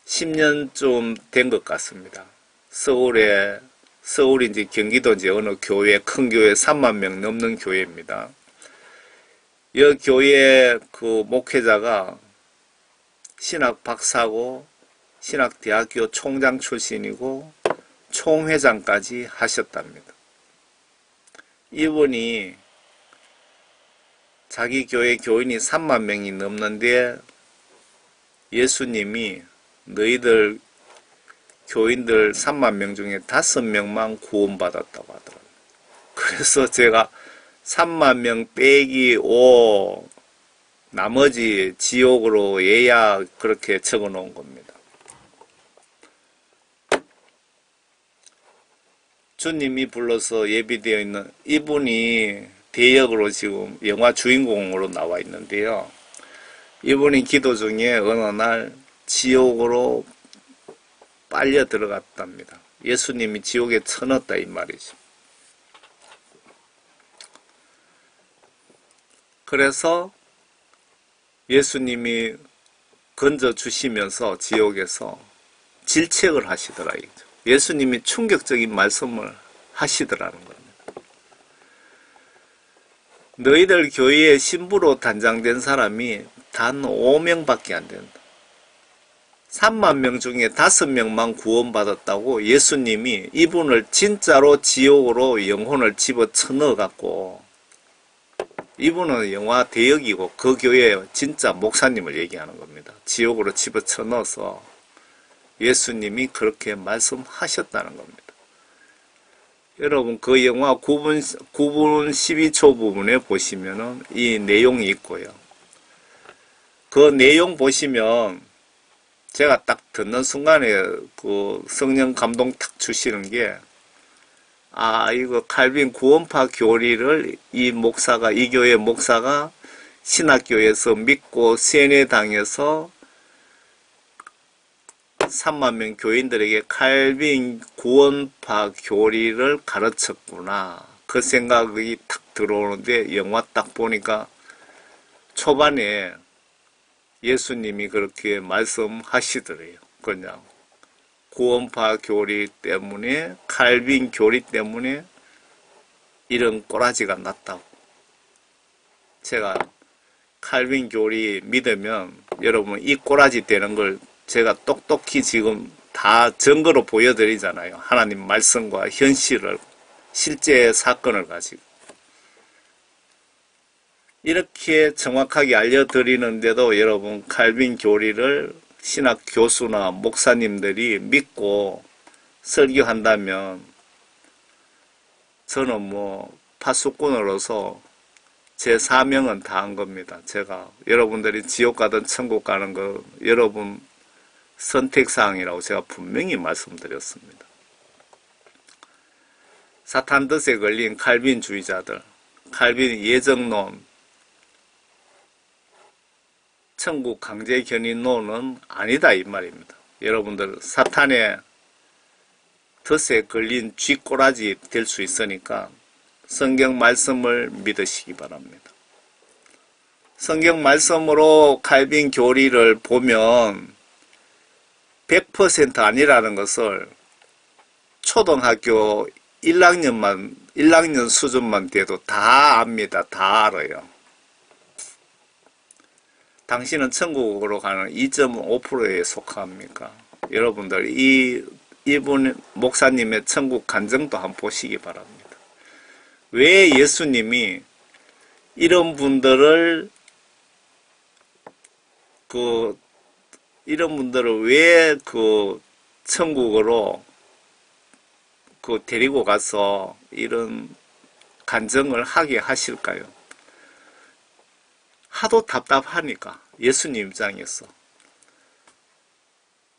10년쯤 된 것 같습니다. 서울인지 경기도인지 어느 교회, 큰 교회 3만 명 넘는 교회입니다. 이 교회 그 목회자가 신학 박사고 신학대학교 총장 출신이고 총회장까지 하셨답니다. 이분이 자기 교회 교인이 3만 명이 넘는데 예수님이 너희들 교인들 3만 명 중에 5명만 구원받았다고 하더라고요. 그래서 제가 3만 명 빼기 5 나머지 지옥으로 예약 그렇게 적어 놓은 겁니다. 주님이 불러서 예비되어 있는 이분이 대역으로 지금 영화 주인공으로 나와 있는데요. 이분이 기도 중에 어느 날 지옥으로 빨려 들어갔답니다. 예수님이 지옥에 쳐넣었다 이 말이죠. 그래서 예수님이 건져주시면서 지옥에서 질책을 하시더라. 예수님이 충격적인 말씀을 하시더라는 겁니다. 너희들 교회의 신부로 단장된 사람이 단 5명밖에 안 된다. 3만 명 중에 5명만 구원받았다고 예수님이 이분을 진짜로 지옥으로 영혼을 집어쳐 넣어갖고 이분은 영화 대역이고 그 교회 진짜 목사님을 얘기하는 겁니다. 지옥으로 집어쳐 넣어서 예수님이 그렇게 말씀하셨다는 겁니다. 여러분 그 영화 9분 12초 부분에 보시면은 이 내용이 있고요. 그 내용 보시면 제가 딱 듣는 순간에 그 성령 감동 탁 주시는 게 이거 칼빈 구원파 교리를 이 교회 목사가 신학교에서 믿고 세뇌당해서 3만 명 교인들에게 칼빈 구원파 교리를 가르쳤구나. 그 생각이 탁 들어오는데 영화 딱 보니까 초반에 예수님이 그렇게 말씀하시더래요. 그냥 구원파 교리 때문에, 칼빈 교리 때문에 이런 꼬라지가 났다고. 제가 칼빈 교리 믿으면 여러분 이 꼬라지 되는 걸 제가 똑똑히 지금 다 증거로 보여드리잖아요. 하나님 말씀과 현실을, 실제 사건을 가지고. 이렇게 정확하게 알려드리는데도 여러분 칼빈 교리를 신학 교수나 목사님들이 믿고 설교한다면 저는 뭐 파수꾼으로서 제 사명은 다 한 겁니다. 제가 여러분들이 지옥 가든 천국 가는 거 여러분 선택사항이라고 제가 분명히 말씀드렸습니다. 사탄 덫에 걸린 칼빈주의자들, 칼빈 예정론, 천국 강제 견인론은 아니다 이 말입니다. 여러분들 사탄의 덫에 걸린 쥐꼬라지 될 수 있으니까 성경 말씀을 믿으시기 바랍니다. 성경 말씀으로 칼빈 교리를 보면 100% 아니라는 것을 초등학교 1학년 수준만 돼도 다 압니다. 다 알아요. 당신은 천국으로 가는 2.5%에 속합니까? 여러분들 이분 목사님의 천국 간증도 한번 보시기 바랍니다. 왜 예수님이 이런 분들을 왜 천국으로 데리고 가서 이런 간증을 하게 하실까요? 하도 답답하니까 예수님 입장에서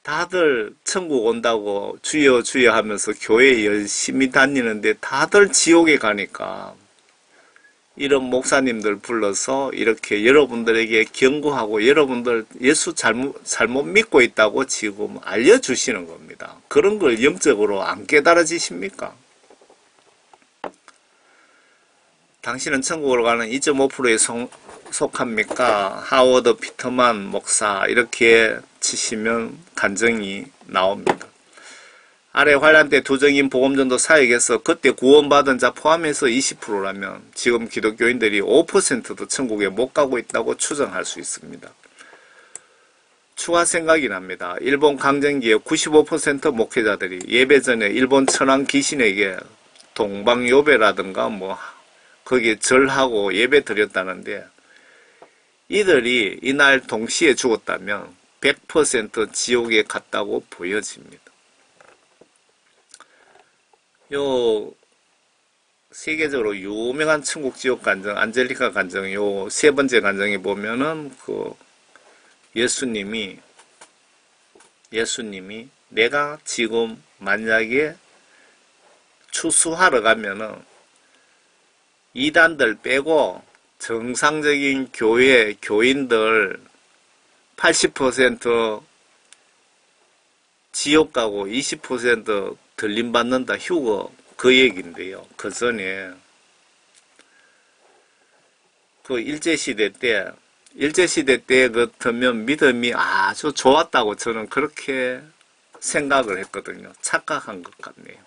다들 천국 온다고 주여 주여 하면서 교회 열심히 다니는데 다들 지옥에 가니까 이런 목사님들 불러서 이렇게 여러분들에게 경고하고 여러분들 예수 잘못 믿고 있다고 지금 알려주시는 겁니다. 그런 걸 영적으로 안 깨달아지십니까? 당신은 천국으로 가는 2.5%에 속합니까? 하워드 피터만 목사 이렇게 치시면 간증이 나옵니다. 아래 환란 때 두정인 복음전도 사역에서 그때 구원받은 자 포함해서 20%라면 지금 기독교인들이 5%도 천국에 못 가고 있다고 추정할 수 있습니다. 추가 생각이 납니다. 일본 강점기에 95% 목회자들이 예배 전에 일본 천황 귀신에게 동방요배라든가 거기에 절하고 예배 드렸다는데 이들이 이날 동시에 죽었다면 100% 지옥에 갔다고 보여집니다. 세계적으로 유명한 천국 지옥 간증, 안젤리카 간증, 세 번째 간증에 보면은 예수님이 내가 지금 만약에 추수하러 가면은 이단들 빼고 정상적인 교인들 80% 지옥 가고 20% 들림받는다 휴거 그 얘기인데요. 그 전에 일제시대 때 같으면 믿음이 아주 좋았다고 저는 그렇게 생각을 했거든요. 착각한 것 같네요.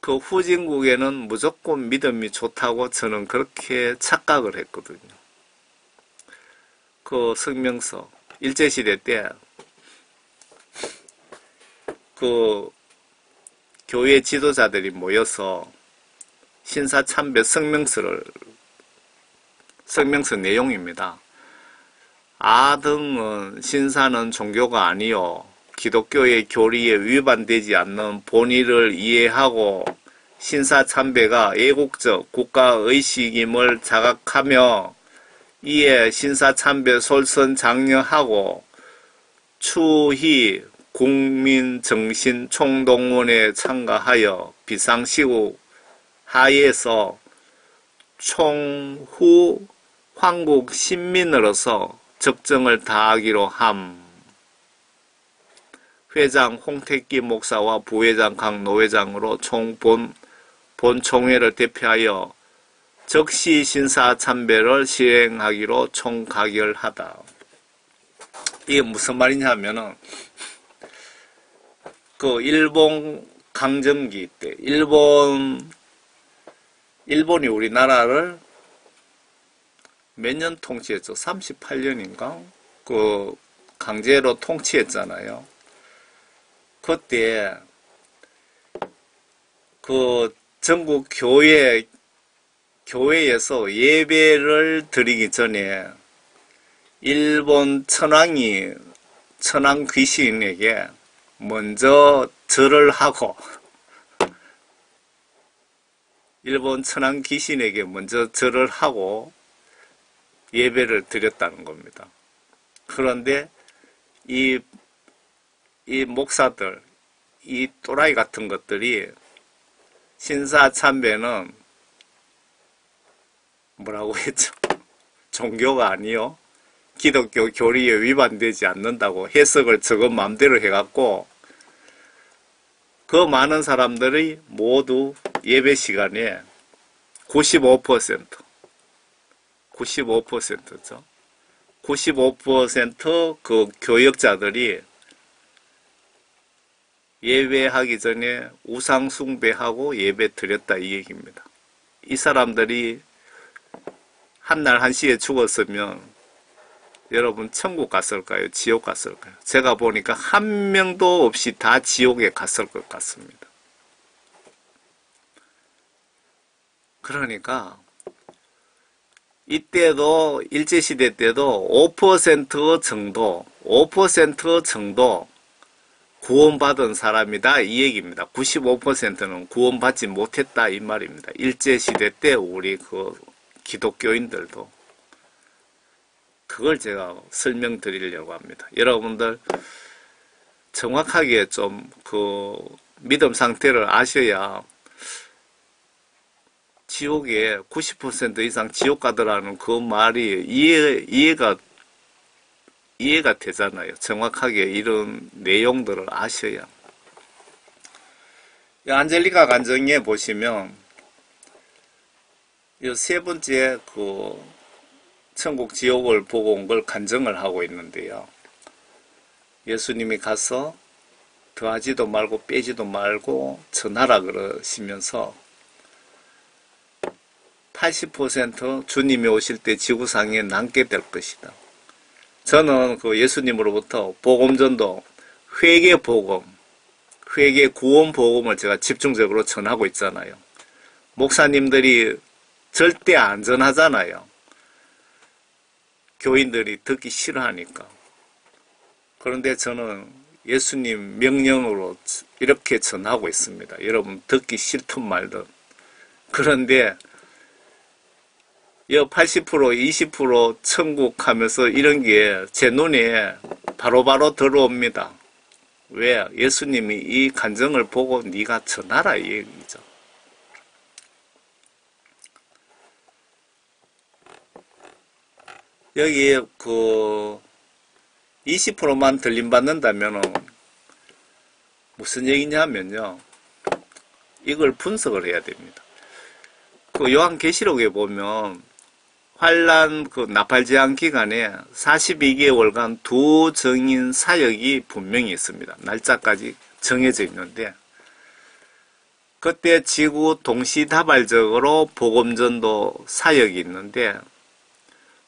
후진국에는 무조건 믿음이 좋다고 저는 그렇게 착각을 했거든요. 성명서 일제시대 때 교회 지도자들이 모여서 신사참배 성명서 내용입니다. 아등은 신사는 종교가 아니요 기독교의 교리에 위반되지 않는 본의를 이해하고 신사참배가 애국적 국가의식임을 자각하며 이에 신사참배 솔선장려하고 추히 국민정신총동원에 참가하여 비상시국 하에서 총후 황국 신민으로서 적정을 다하기로 함. 회장 홍택기 목사와 부회장 강 노회장으로 본총회를 대표하여 적시 신사참배를 시행하기로 총가결하다. 이게 무슨 말이냐면은 그 일본 강점기 때 일본이 우리나라를 몇 년 통치했죠? 38년인가? 그 강제로 통치했잖아요. 그때 그 전국 교회에서 예배를 드리기 전에 일본 천황 귀신에게 먼저 절을 하고 일본 천황 귀신에게 먼저 절을 하고 예배를 드렸다는 겁니다. 그런데 이 목사들, 이 또라이 같은 것들이 신사참배는 뭐라고 했죠? 종교가 아니요. 기독교 교리에 위반되지 않는다고 해석을 저것 마음대로 해갖고 그 많은 사람들이 모두 예배 시간에 95%죠. 95% 그 교역자들이 예배하기 전에 우상 숭배하고 예배 드렸다 이 얘기입니다. 이 사람들이 한날 한시에 죽었으면 여러분 천국 갔을까요? 지옥 갔을까요? 제가 보니까 한 명도 없이 다 지옥에 갔을 것 같습니다. 그러니까 이때도 일제시대 때도 5% 정도 구원받은 사람이다 이 얘기입니다. 95%는 구원받지 못했다 이 말입니다. 일제시대 때 우리 그 기독교인들도 그걸 제가 설명드리려고 합니다. 여러분들 정확하게 좀 그 믿음 상태를 아셔야 지옥에 90% 이상 지옥 가더라는 그 말이 이해가 되잖아요. 정확하게 이런 내용들을 아셔야. 안젤리카 간증에 보시면 이 세 번째 그 천국 지옥을 보고 온 걸 간증을 하고 있는데요. 예수님이 가서 더하지도 말고 빼지도 말고 전하라 그러시면서 80% 주님이 오실 때 지구상에 남게 될 것이다. 저는 그 예수님으로부터 복음전도, 회개 복음, 회개 구원 복음을 제가 집중적으로 전하고 있잖아요. 목사님들이 절대 안 전하잖아요. 교인들이 듣기 싫어하니까. 그런데 저는 예수님 명령으로 이렇게 전하고 있습니다. 여러분 듣기 싫든 말든. 그런데 80%, 20% 천국 하면서 이런 게 제 눈에 바로바로 들어옵니다. 왜? 예수님이 이 간증을 보고 네가 전하라 이 얘기죠. 여기 그 20%만 들림받는다면은 무슨 얘기냐면요. 이걸 분석을 해야 됩니다. 그 요한계시록에 보면 환란 그 나팔제한 기간에 42개월간 두 증인 사역이 분명히 있습니다. 날짜까지 정해져 있는데 그때 지구 동시다발적으로 복음전도 사역이 있는데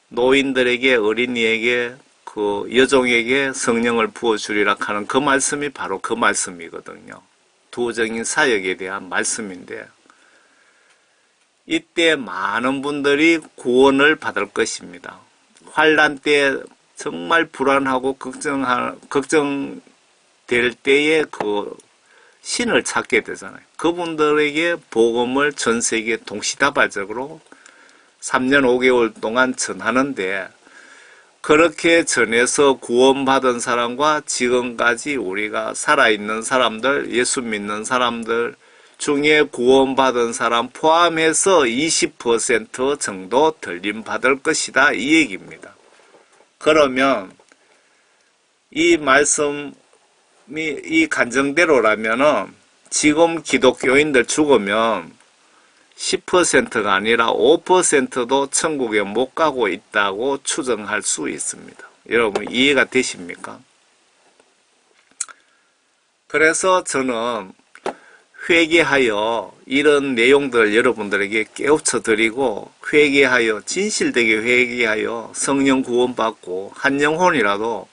노인들에게 어린이에게 그 여종에게 성령을 부어주리라 하는 그 말씀이 바로 그 말씀이거든요. 두 증인 사역에 대한 말씀인데 이때 많은 분들이 구원을 받을 것입니다. 환란 때 정말 불안하고 걱정될 때에 그 신을 찾게 되잖아요. 그분들에게 복음을 전 세계 동시다발적으로 3년 5개월 동안 전하는데 그렇게 전해서 구원받은 사람과 지금까지 우리가 살아있는 사람들, 예수 믿는 사람들 중에 구원받은 사람 포함해서 20% 정도 들림받을 것이다 이 얘기입니다. 그러면 이 말씀이 이 간증대로라면은 지금 기독교인들 죽으면 10%가 아니라 5%도 천국에 못 가고 있다고 추정할 수 있습니다. 여러분 이해가 되십니까? 그래서 저는 회개하여 이런 내용들 여러분들에게 깨우쳐 드리고 회개하여 진실되게 회개하여 성령 구원받고 한 영혼이라도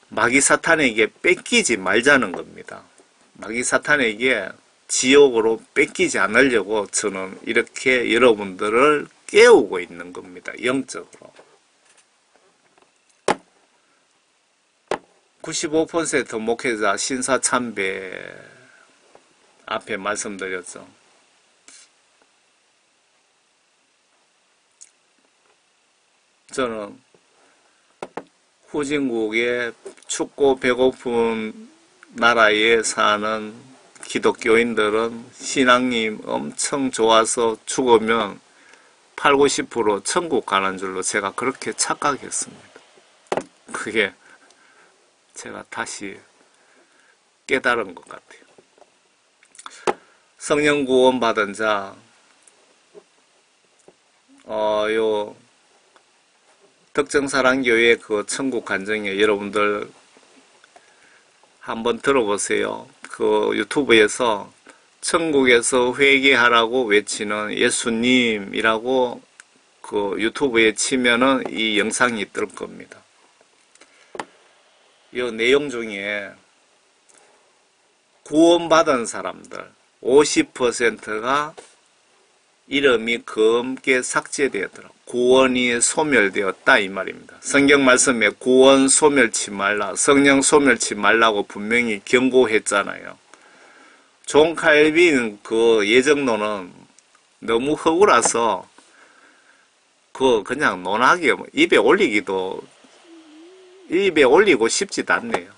마귀 사탄에게 뺏기지 말자는 겁니다. 마귀 사탄에게 지옥으로 뺏기지 않으려고 저는 이렇게 여러분들을 깨우고 있는 겁니다. 영적으로. 95% 목회자 신사참배 앞에 말씀드렸죠. 저는 후진국의 춥고 배고픈 나라에 사는 기독교인들은 신앙님 엄청 좋아서 죽으면 80, 90% 천국 가는 줄로 제가 그렇게 착각했습니다. 그게 제가 다시 깨달은 것 같아요. 성령 구원 받은 자, 요 덕정사랑교회 그 천국 간증에 여러분들 한번 들어보세요. 그 유튜브에서 천국에서 회개하라고 외치는 예수님이라고 그 유튜브에 치면은 이 영상이 뜰 겁니다. 이 내용 중에 구원받은 사람들 50%가 이름이 검게 삭제되었더라. 구원이 소멸되었다 이 말입니다. 성경 말씀에 구원 소멸치 말라, 성령 소멸치 말라고 분명히 경고했잖아요. 존 칼빈 그 예정론은 너무 허구라서 그냥 논하게 입에 올리고 싶지도 않네요.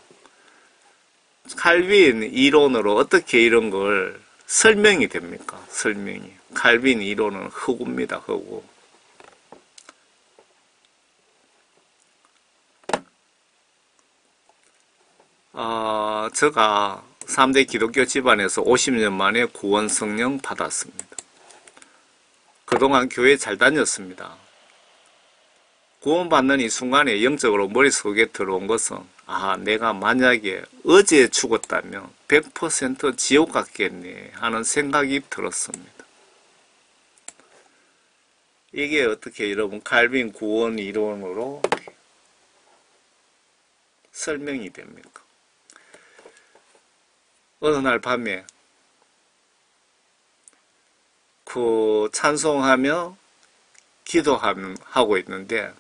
칼빈 이론으로 어떻게 이런 걸 설명이 됩니까? 설명이. 칼빈 이론은 허구입니다. 허구. 제가 3대 기독교 집안에서 50년 만에 구원 성령 받았습니다. 그동안 교회 잘 다녔습니다. 구원받는 이 순간에 영적으로 머릿속에 들어온 것은 내가 만약에 어제 죽었다면 100% 지옥 갔겠네 하는 생각이 들었습니다. 이게 어떻게 여러분 칼빈 구원 이론으로 설명이 됩니까? 어느 날 밤에 그 찬송하며 기도하고 있는데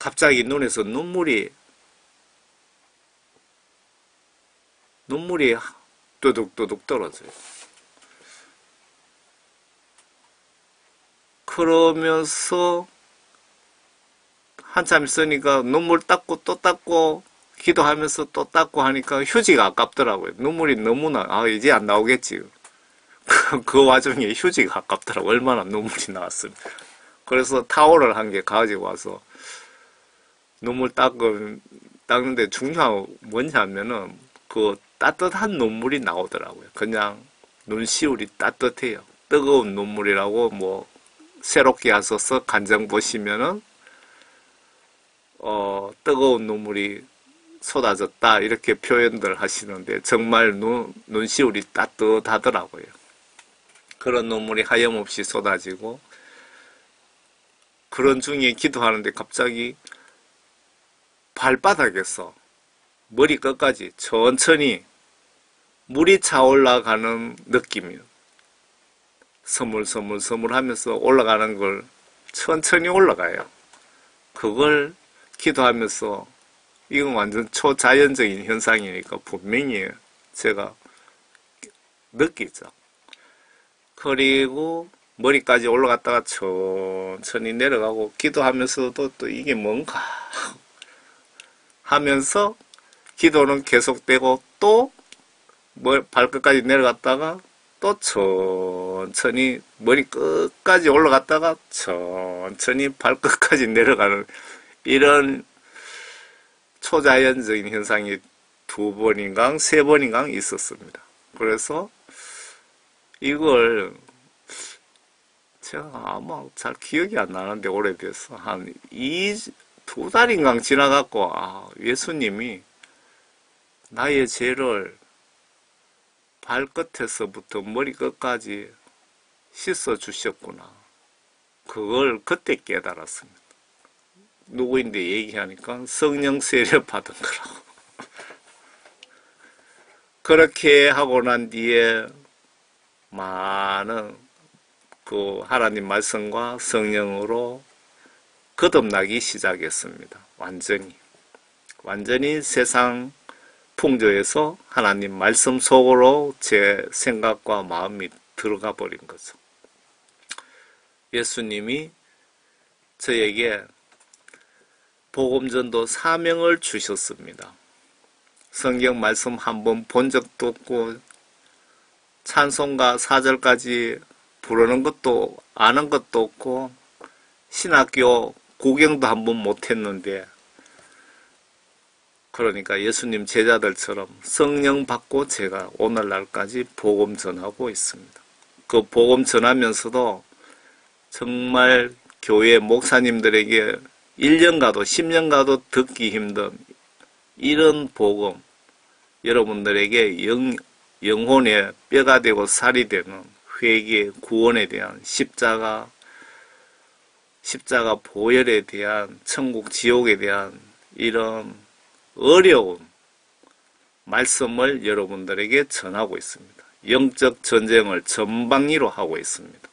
갑자기 눈에서 눈물이 뚜둑뚜둑 떨어져요. 그러면서 한참 있으니까 눈물 닦고 또 닦고 기도하면서 또 닦고 하니까 휴지가 아깝더라고요. 눈물이 너무나 이제 안 나오겠지. 그 와중에 휴지가 아깝더라고요. 얼마나 눈물이 나왔으면. 그래서 타올을 한 개 가지고 와서 눈물 닦는데 중요한 뭐냐면은 그 따뜻한 눈물이 나오더라고요. 그냥 눈시울이 따뜻해요. 뜨거운 눈물이라고 뭐 새롭게 하셔서 간증 보시면은 뜨거운 눈물이 쏟아졌다 이렇게 표현들 하시는데 정말 눈시울이 따뜻하더라고요. 그런 눈물이 하염없이 쏟아지고 그런 중에 기도하는데 갑자기 발바닥에서 머리 끝까지 천천히 물이 차올라가는 느낌이요. 서물서물 하면서 올라가는 걸 천천히 올라가요. 그걸 기도하면서 이건 완전 초자연적인 현상이니까 분명히 제가 느끼죠. 그리고 머리까지 올라갔다가 천천히 내려가고 기도하면서도 또 이게 뭔가 하면서 기도는 계속되고 또 발끝까지 내려갔다가 또 천천히 머리 끝까지 올라갔다가 천천히 발끝까지 내려가는 이런 초자연적인 현상이 2번인가 3번인가 있었습니다. 그래서 이걸 제가 아마 잘 기억이 안 나는데 오래돼서 두 달인가 지나갖고 예수님이 나의 죄를 발끝에서부터 머리끝까지 씻어 주셨구나. 그걸 그때 깨달았습니다. 누구인데 얘기하니까 성령 세례 받은 거라고. 그렇게 하고 난 뒤에 많은 그 하나님 말씀과 성령으로 거듭나기 시작했습니다. 완전히 세상 풍조에서 하나님 말씀 속으로 제 생각과 마음이 들어가 버린 거죠. 예수님이 저에게 복음전도 사명을 주셨습니다. 성경 말씀 한번 본 적도 없고 찬송가 4절까지 부르는 것도 아는 것도 없고 신학교 구경도 한번 못했는데, 그러니까 예수님 제자들처럼 성령 받고 제가 오늘날까지 복음 전하고 있습니다. 그 복음 전하면서도 정말 교회 목사님들에게 1년 가도 10년 가도 듣기 힘든 이런 복음, 여러분들에게 영혼의 뼈가 되고 살이 되는 회개, 구원에 대한 십자가 보혈에 대한 천국, 지옥에 대한 이런 어려운 말씀을 여러분들에게 전하고 있습니다. 영적 전쟁을 전방위로 하고 있습니다.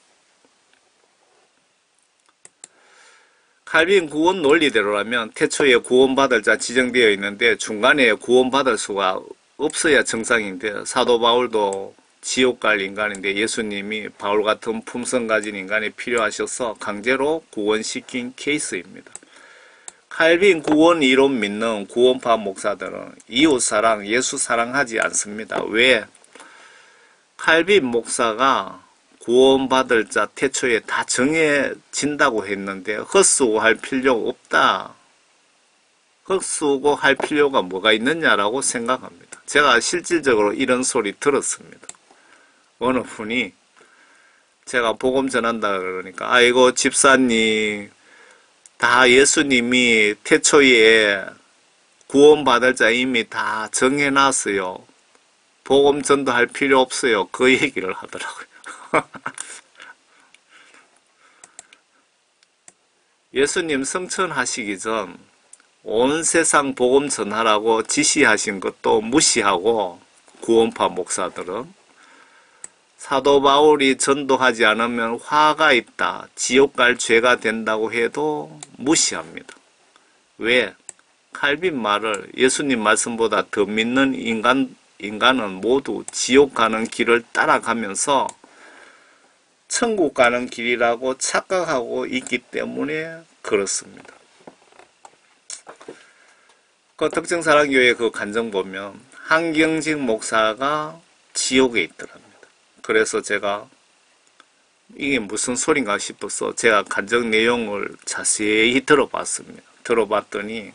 칼빈 구원 논리대로라면 태초에 구원받을 자 지정되어 있는데 중간에 구원받을 수가 없어야 정상인데, 사도 바울도 지옥 갈 인간인데 예수님이 바울 같은 품성 가진 인간이 필요하셔서 강제로 구원시킨 케이스입니다. 칼빈 구원 이론 믿는 구원파 목사들은 이웃사랑, 예수 사랑하지 않습니다. 왜? 칼빈 목사가 구원받을 자 태초에 다 정해진다고 했는데 헛수고할 필요가 없다. 헛수고할 필요가 뭐가 있느냐라고 생각합니다. 제가 실질적으로 이런 소리 들었습니다. 어느 분이 제가 복음 전한다 그러니까, 아이고 집사님, 다 예수님이 태초에 구원받을 자 이미 다 정해놨어요. 복음 전도할 필요 없어요. 그 얘기를 하더라고요. 예수님 성천하시기 전 온 세상 복음 전하라고 지시하신 것도 무시하고, 구원파 목사들은 사도 바울이 전도하지 않으면 화가 있다, 지옥 갈 죄가 된다고 해도 무시합니다. 왜? 칼빈 말을 예수님 말씀보다 더 믿는 인간은 모두 지옥 가는 길을 따라가면서 천국 가는 길이라고 착각하고 있기 때문에 그렇습니다. 그 덕정사랑교회 그 간증 보면 한경직 목사가 지옥에 있더랍니다. 그래서 제가 이게 무슨 소린가 싶어서 제가 간증 내용을 자세히 들어봤습니다. 들어봤더니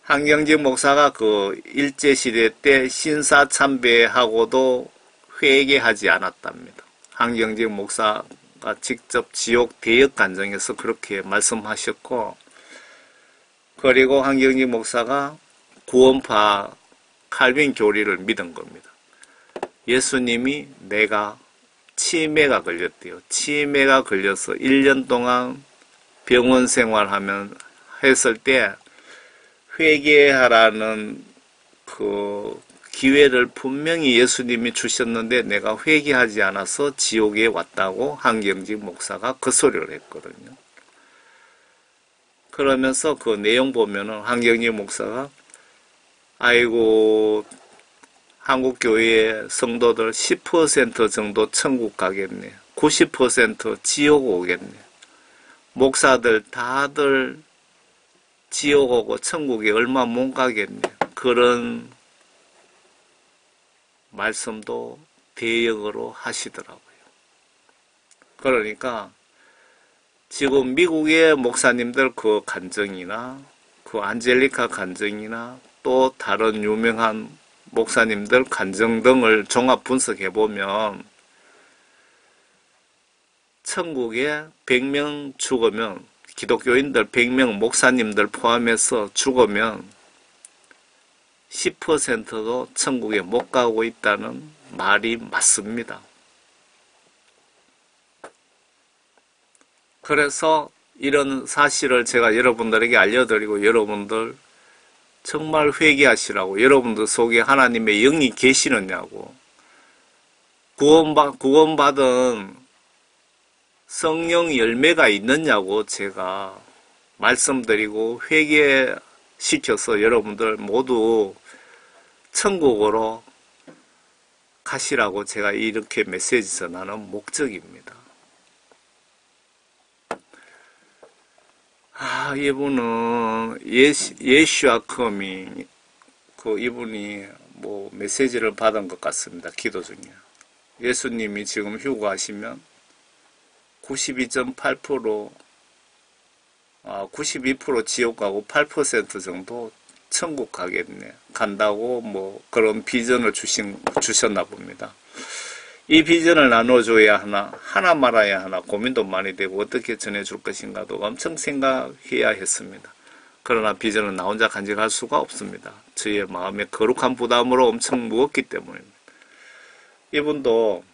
한경직 목사가 그 일제시대 때 신사참배하고도 회개하지 않았답니다. 한경직 목사가 직접 지옥 대역 간증에서 그렇게 말씀하셨고, 그리고 한경직 목사가 구원파 칼빈 교리를 믿은 겁니다. 예수님이 내가 치매가 걸렸대요. 치매가 걸려서 1년 동안 병원 했을 때 회개하라는 그 기회를 분명히 예수님이 주셨는데 내가 회개하지 않아서 지옥에 왔다고 한경직 목사가 그 소리를 했거든요. 그러면서 그 내용 보면은 한경직 목사가 아이고 한국교회 성도들 10% 정도 천국 가겠네. 90% 지옥 오겠네. 목사들 다들 지옥 오고 천국에 얼마 못 가겠네. 그런 말씀도 대역으로 하시더라고요. 그러니까 지금 미국의 목사님들 그 간증이나 그 안젤리카 간증이나 또 다른 유명한 목사님들 간증 등을 종합 분석해보면 천국에 100명 죽으면, 기독교인들 100명 목사님들 포함해서 죽으면 10%도 천국에 못 가고 있다는 말이 맞습니다. 그래서 이런 사실을 제가 여러분들에게 알려드리고, 여러분들 정말 회개하시라고, 여러분들 속에 하나님의 영이 계시느냐고, 구원받은 성령 열매가 있느냐고 제가 말씀드리고 회개시켜서 여러분들 모두 천국으로 가시라고 제가 이렇게 메시지 전하는 목적입니다. 이분은 예슈아 커밍, 이분이 메시지를 받은 것 같습니다. 기도 중에. 예수님이 지금 휴가하시면 92.8%, 92% 지옥 가고 8% 정도 천국 간다고 그런 비전을 주셨나 봅니다. 이 비전을 나눠줘야 하나 말아야 하나 고민도 많이 되고 어떻게 전해줄 것인가도 엄청 생각해야 했습니다. 그러나 비전은 나 혼자 간직할 수가 없습니다. 저의 마음에 거룩한 부담으로 엄청 무겁기 때문입니다. 이분도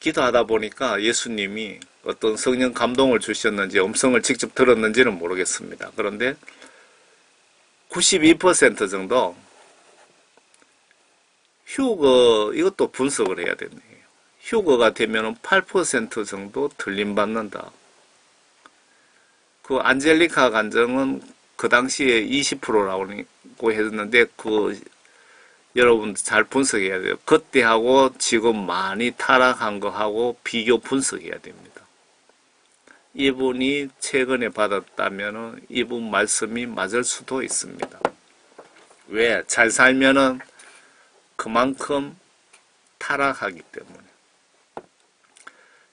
기도하다 보니까 예수님이 어떤 성령 감동을 주셨는지 음성을 직접 들었는지는 모르겠습니다. 그런데 92% 정도 휴거, 이것도 분석을 해야 되네요. 휴거가 되면 8% 정도 들림받는다. 그 안젤리카 간증은 그 당시에 20%라고 했는데 여러분 잘 분석해야 돼요. 그때하고 지금 많이 타락한 거하고 비교 분석해야 됩니다. 이분이 최근에 받았다면 이분 말씀이 맞을 수도 있습니다. 왜? 잘 살면은 그만큼 타락하기 때문에.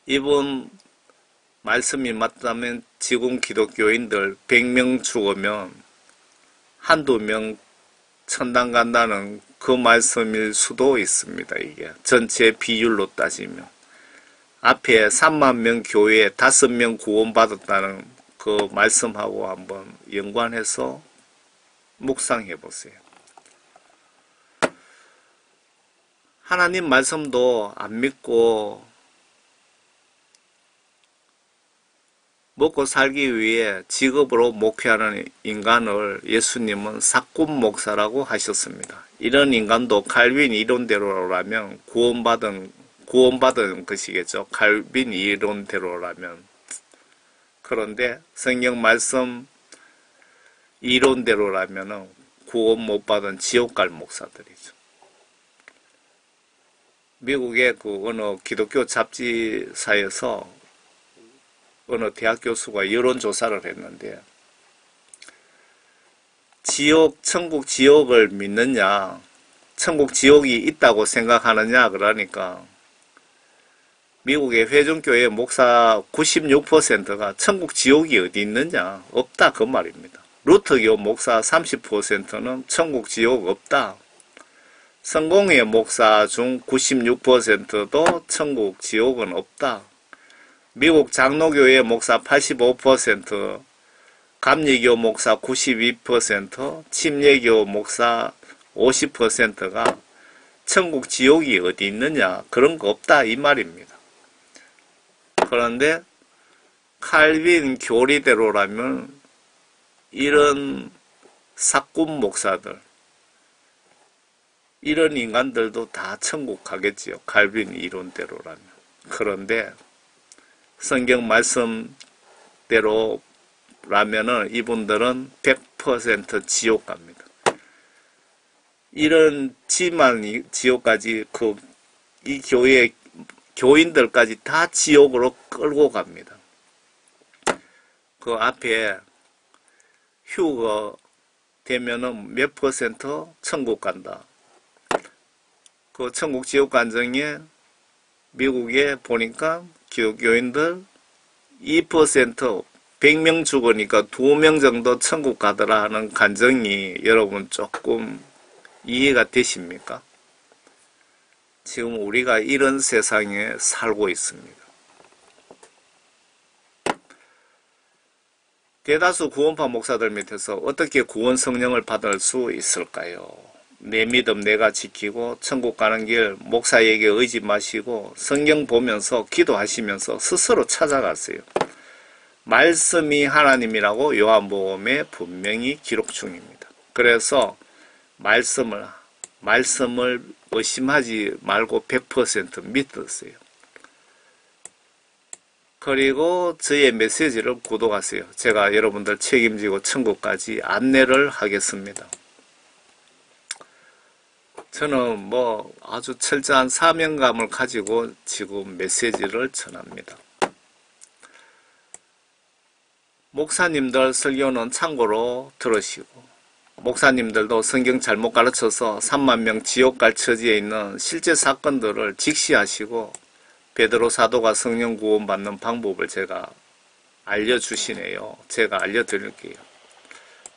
이분 말씀이 맞다면 지금 기독교인들 100명 죽으면 한두 명 천당 간다는 그 말씀일 수도 있습니다. 이게 전체 비율로 따지면 앞에 3만 명 교회에 5명 구원받았다는 그 말씀하고 한번 연관해서 묵상해 보세요. 하나님 말씀도 안 믿고 먹고 살기 위해 직업으로 목회하는 인간을 예수님은 사꾼 목사라고 하셨습니다. 이런 인간도 칼빈 이론대로라면 구원받은 것이겠죠. 칼빈 이론대로라면. 그런데 성경 말씀 이론대로라면 구원 못 받은 지옥 갈 목사들이죠. 미국의 어느 기독교 잡지사에서 어느 대학 교수가 여론조사를 했는데 천국 지옥을 믿느냐, 천국 지옥이 있다고 생각하느냐 그러니까 미국의 회중교회 목사 96%가 천국 지옥이 어디 있느냐, 없다 그 말입니다. 루터교 목사 30%는 천국 지옥 없다. 성공회 목사 중 96%도 천국 지옥은 없다. 미국 장로교회 목사 85%, 감리교 목사 92%, 침례교 목사 50%가 천국 지옥이 어디 있느냐, 그런 거 없다 이 말입니다. 그런데 칼빈 교리대로라면 이런 사꾼 목사들, 이런 인간들도 다 천국 가겠지요. 칼빈 이론대로라면. 그런데 성경 말씀대로라면은 이분들은 100% 지옥 갑니다. 이런 지옥까지 이 교회 교인들까지 다 지옥으로 끌고 갑니다. 그 앞에 휴거 되면은 몇 퍼센트 천국 간다. 그 천국 지옥 간증에 미국에 보니까 기독교인들 2%, 100명 죽으니까 2명 정도 천국 가더라 하는 간증이 여러분 조금 이해가 되십니까? 지금 우리가 이런 세상에 살고 있습니다. 대다수 구원파 목사들 밑에서 어떻게 구원 성령을 받을 수 있을까요? 내 믿음 내가 지키고 천국 가는 길 목사에게 의지 마시고 성경 보면서 기도하시면서 스스로 찾아가세요. 말씀이 하나님이라고 요한복음에 분명히 기록 중입니다. 그래서 말씀을 의심하지 말고 100% 믿으세요. 그리고 저의 메시지를 구독하세요. 제가 여러분들 책임지고 천국까지 안내를 하겠습니다. 저는 아주 철저한 사명감을 가지고 지금 메시지를 전합니다. 목사님들 설교는 참고로 들으시고 목사님들도 성경 잘못 가르쳐서 3만 명 지옥 갈 처지에 있는 실제 사건들을 직시하시고 베드로 사도가 성령 구원받는 방법을 제가 알려주시네요. 제가 알려드릴게요.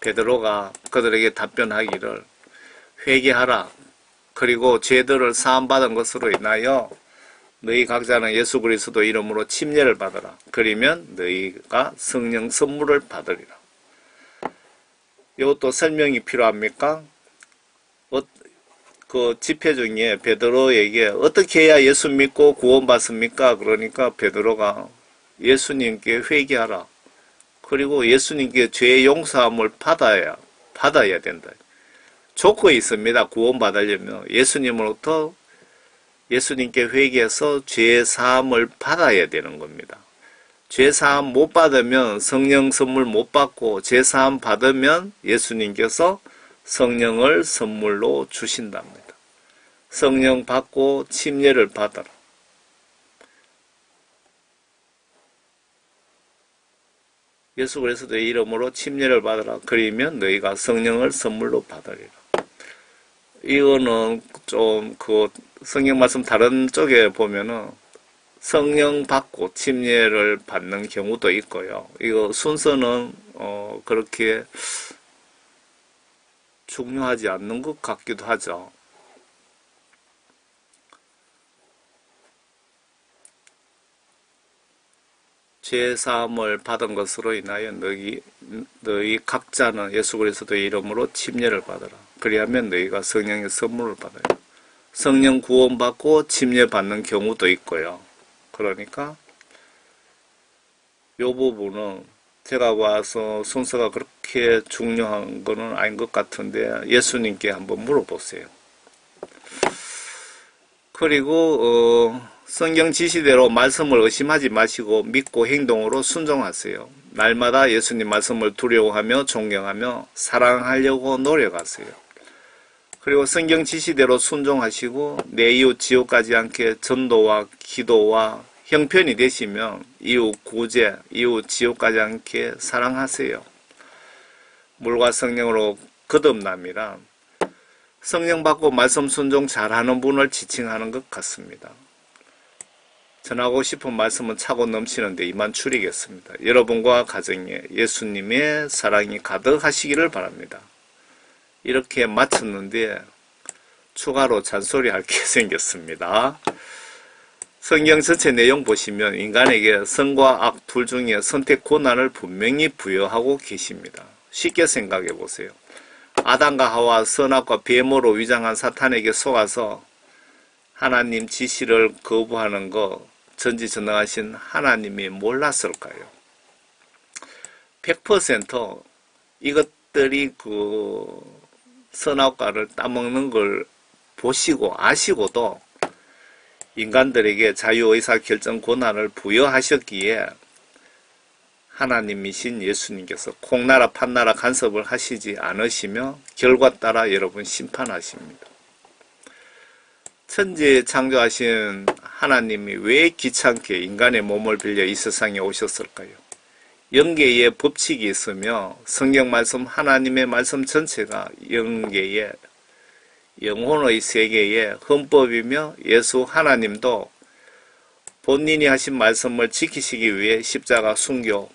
베드로가 그들에게 답변하기를 회개하라. 그리고 죄들을 사함받은 것으로 인하여 너희 각자는 예수 그리스도 이름으로 침례를 받으라. 그러면 너희가 성령 선물을 받으리라. 이것도 설명이 필요합니까? 그 집회 중에 베드로에게 어떻게 해야 예수 믿고 구원받습니까? 그러니까 베드로가 예수님께 회개하라. 그리고 예수님께 죄의 용서함을 받아야 된다. 조건이 있습니다. 구원받으려면 예수님으로부터 예수님께 회개해서 죄 사함을 받아야 되는 겁니다. 죄 사함 못 받으면 성령 선물 못 받고 죄 사함 받으면 예수님께서 성령을 선물로 주신답니다. 성령 받고 침례를 받아라. 예수 그리스도의 이름으로 침례를 받아라. 그러면 너희가 성령을 선물로 받으리라. 이거는 좀 성경 말씀 다른 쪽에 보면은 성령 받고 침례를 받는 경우도 있고요. 이거 순서는 그렇게 중요하지 않는 것 같기도 하죠. 죄 사함을 받은 것으로 인하여 너희 각자는 예수 그리스도의 이름으로 침례를 받으라. 그리하면 너희가 성령의 선물을 받아요. 성령 구원받고 침례 받는 경우도 있고요. 그러니까 이 부분은 제가 봐서 순서가 그렇게 중요한 거는 아닌 것 같은데 예수님께 한번 물어보세요. 그리고 성경 지시대로 말씀을 의심하지 마시고 믿고 행동으로 순종하세요. 날마다 예수님 말씀을 두려워하며 존경하며 사랑하려고 노력하세요. 그리고 성경 지시대로 순종하시고 내 이웃 지옥 가지 않게 전도와 기도와 형편이 되시면 이웃 구제, 이웃 지옥 가지 않게 사랑하세요. 물과 성령으로 거듭남이란 성령 받고 말씀 순종 잘하는 분을 지칭하는 것 같습니다. 전하고 싶은 말씀은 차고 넘치는데 이만 줄이겠습니다. 여러분과 가정에 예수님의 사랑이 가득하시기를 바랍니다. 이렇게 마쳤는데 추가로 잔소리할 게 생겼습니다. 성경 전체 내용 보시면 인간에게 선과 악 둘 중에 선택 권한을 분명히 부여하고 계십니다. 쉽게 생각해 보세요. 아담과 하와 선악과 배모로 위장한 사탄에게 속아서 하나님 지시를 거부하는 거 전지전능하신 하나님이 몰랐을까요? 100% 이것들이 선악과를 따먹는 걸 보시고 아시고도 인간들에게 자유의사결정 권한을 부여하셨기에 하나님이신 예수님께서 콩나라 판나라 간섭을 하시지 않으시며 결과 따라 여러분 심판하십니다. 천지 창조하신 하나님이 왜 귀찮게 인간의 몸을 빌려 이 세상에 오셨을까요? 영계에 법칙이 있으며 성경 말씀 하나님의 말씀 전체가 영계에 영혼의 세계의 헌법이며 예수 하나님도 본인이 하신 말씀을 지키시기 위해 십자가 순교,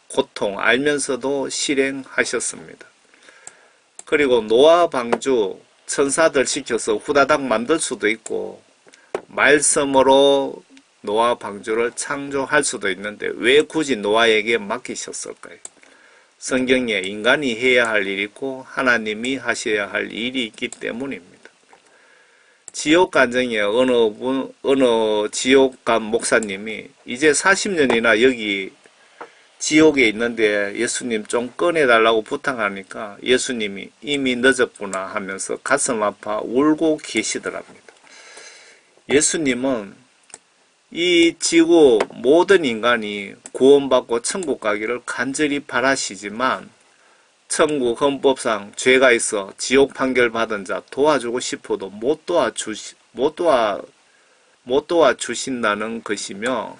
고통 알면서도 실행하셨습니다. 그리고 노아 방주 천사들 시켜서 후다닥 만들 수도 있고 말씀으로 노아 방주를 창조할 수도 있는데 왜 굳이 노아에게 맡기셨을까요? 성경에 인간이 해야 할 일이 있고 하나님이 하셔야 할 일이 있기 때문입니다. 지옥간증에 어느 지옥간 목사님이 이제 40년이나 여기 지옥에 있는데 예수님 좀 꺼내달라고 부탁하니까 예수님이 이미 늦었구나 하면서 가슴 아파 울고 계시더랍니다. 예수님은 이 지구 모든 인간이 구원받고 천국 가기를 간절히 바라시지만 천국 헌법상 죄가 있어 지옥 판결 받은 자 도와주고 싶어도 못 도와주신다는 것이며,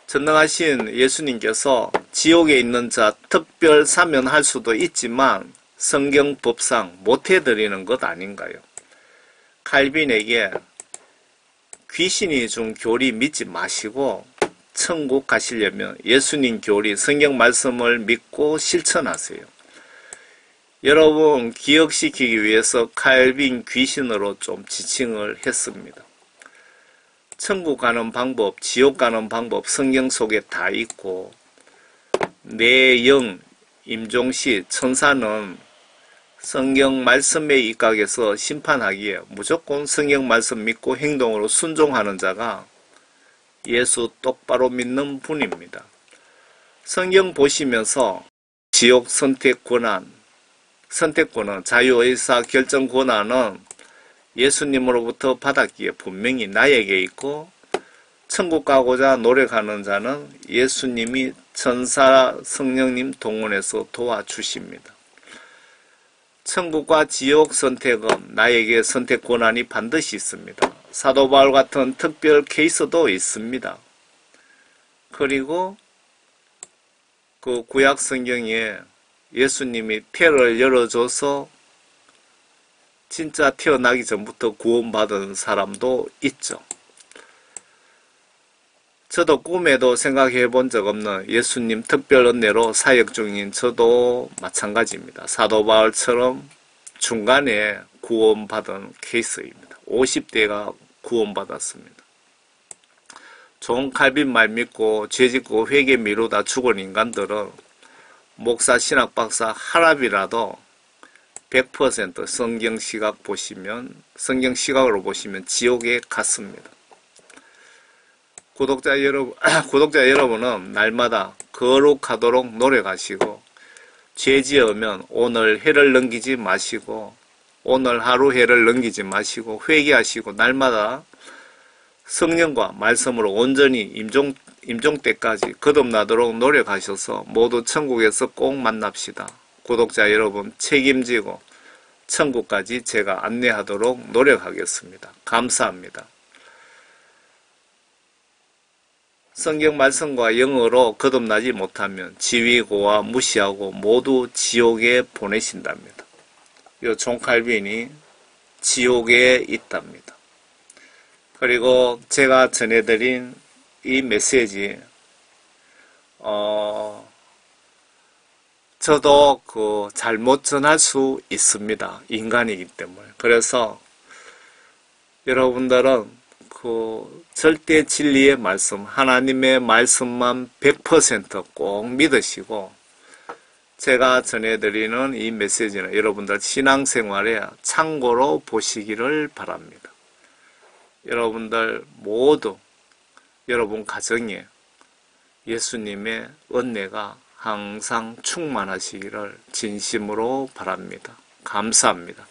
전능하신 예수님께서 지옥에 있는 자 특별 사면할 수도 있지만 성경법상 못해드리는 것 아닌가요? 칼빈에게 귀신이 준 교리 믿지 마시고 천국 가시려면 예수님 교리, 성경 말씀을 믿고 실천하세요. 여러분 기억시키기 위해서 칼빈 귀신으로 좀 지칭을 했습니다. 천국 가는 방법, 지옥 가는 방법 성경 속에 다 있고, 내 영, 임종시, 천사는 성경 말씀에 입각해서 심판하기에 무조건 성경 말씀 믿고 행동으로 순종하는 자가 예수 똑바로 믿는 분입니다. 성경 보시면서 지옥 선택 권한, 선택권은 자유의사 결정 권한은 예수님으로부터 받았기에 분명히 나에게 있고, 천국 가고자 노력하는 자는 예수님이 천사 성령님 동원해서 도와주십니다. 천국과 지옥 선택은 나에게 선택 권한이 반드시 있습니다. 사도 바울 같은 특별 케이스도 있습니다. 그리고 그 구약 성경에 예수님이 태를 열어줘서 진짜 태어나기 전부터 구원받은 사람도 있죠. 저도 꿈에도 생각해 본 적 없는 예수님 특별 은혜로 사역 중인 저도 마찬가지입니다. 사도 바울처럼 중간에 구원받은 케이스입니다. 50대가 구원받았습니다. 존 칼빈 말 믿고 죄짓고 회개 미루다 죽은 인간들은 목사, 신학 박사, 할아비라도 100% 성경 시각으로 보시면 지옥에 갔습니다. 구독자 여러분은 날마다 거룩하도록 노력하시고, 죄 지으면 오늘 해를 넘기지 마시고, 오늘 하루 해를 넘기지 마시고 회개하시고 날마다 성령과 말씀으로 온전히 임종 때까지 거듭나도록 노력하셔서 모두 천국에서 꼭 만납시다. 구독자 여러분 책임지고 천국까지 제가 안내하도록 노력하겠습니다. 감사합니다. 성경 말씀과 영어로 거듭나지 못하면 지위고와 무시하고 모두 지옥에 보내신답니다. 요 존 칼빈이 지옥에 있답니다. 그리고 제가 전해드린 이 메시지, 저도 잘못 전할 수 있습니다. 인간이기 때문에. 그래서 여러분들은 절대 진리의 말씀, 하나님의 말씀만 100% 꼭 믿으시고, 제가 전해드리는 이 메시지는 여러분들 신앙생활에 참고로 보시기를 바랍니다. 여러분들 모두 여러분 가정에 예수님의 은혜가 항상 충만하시기를 진심으로 바랍니다. 감사합니다.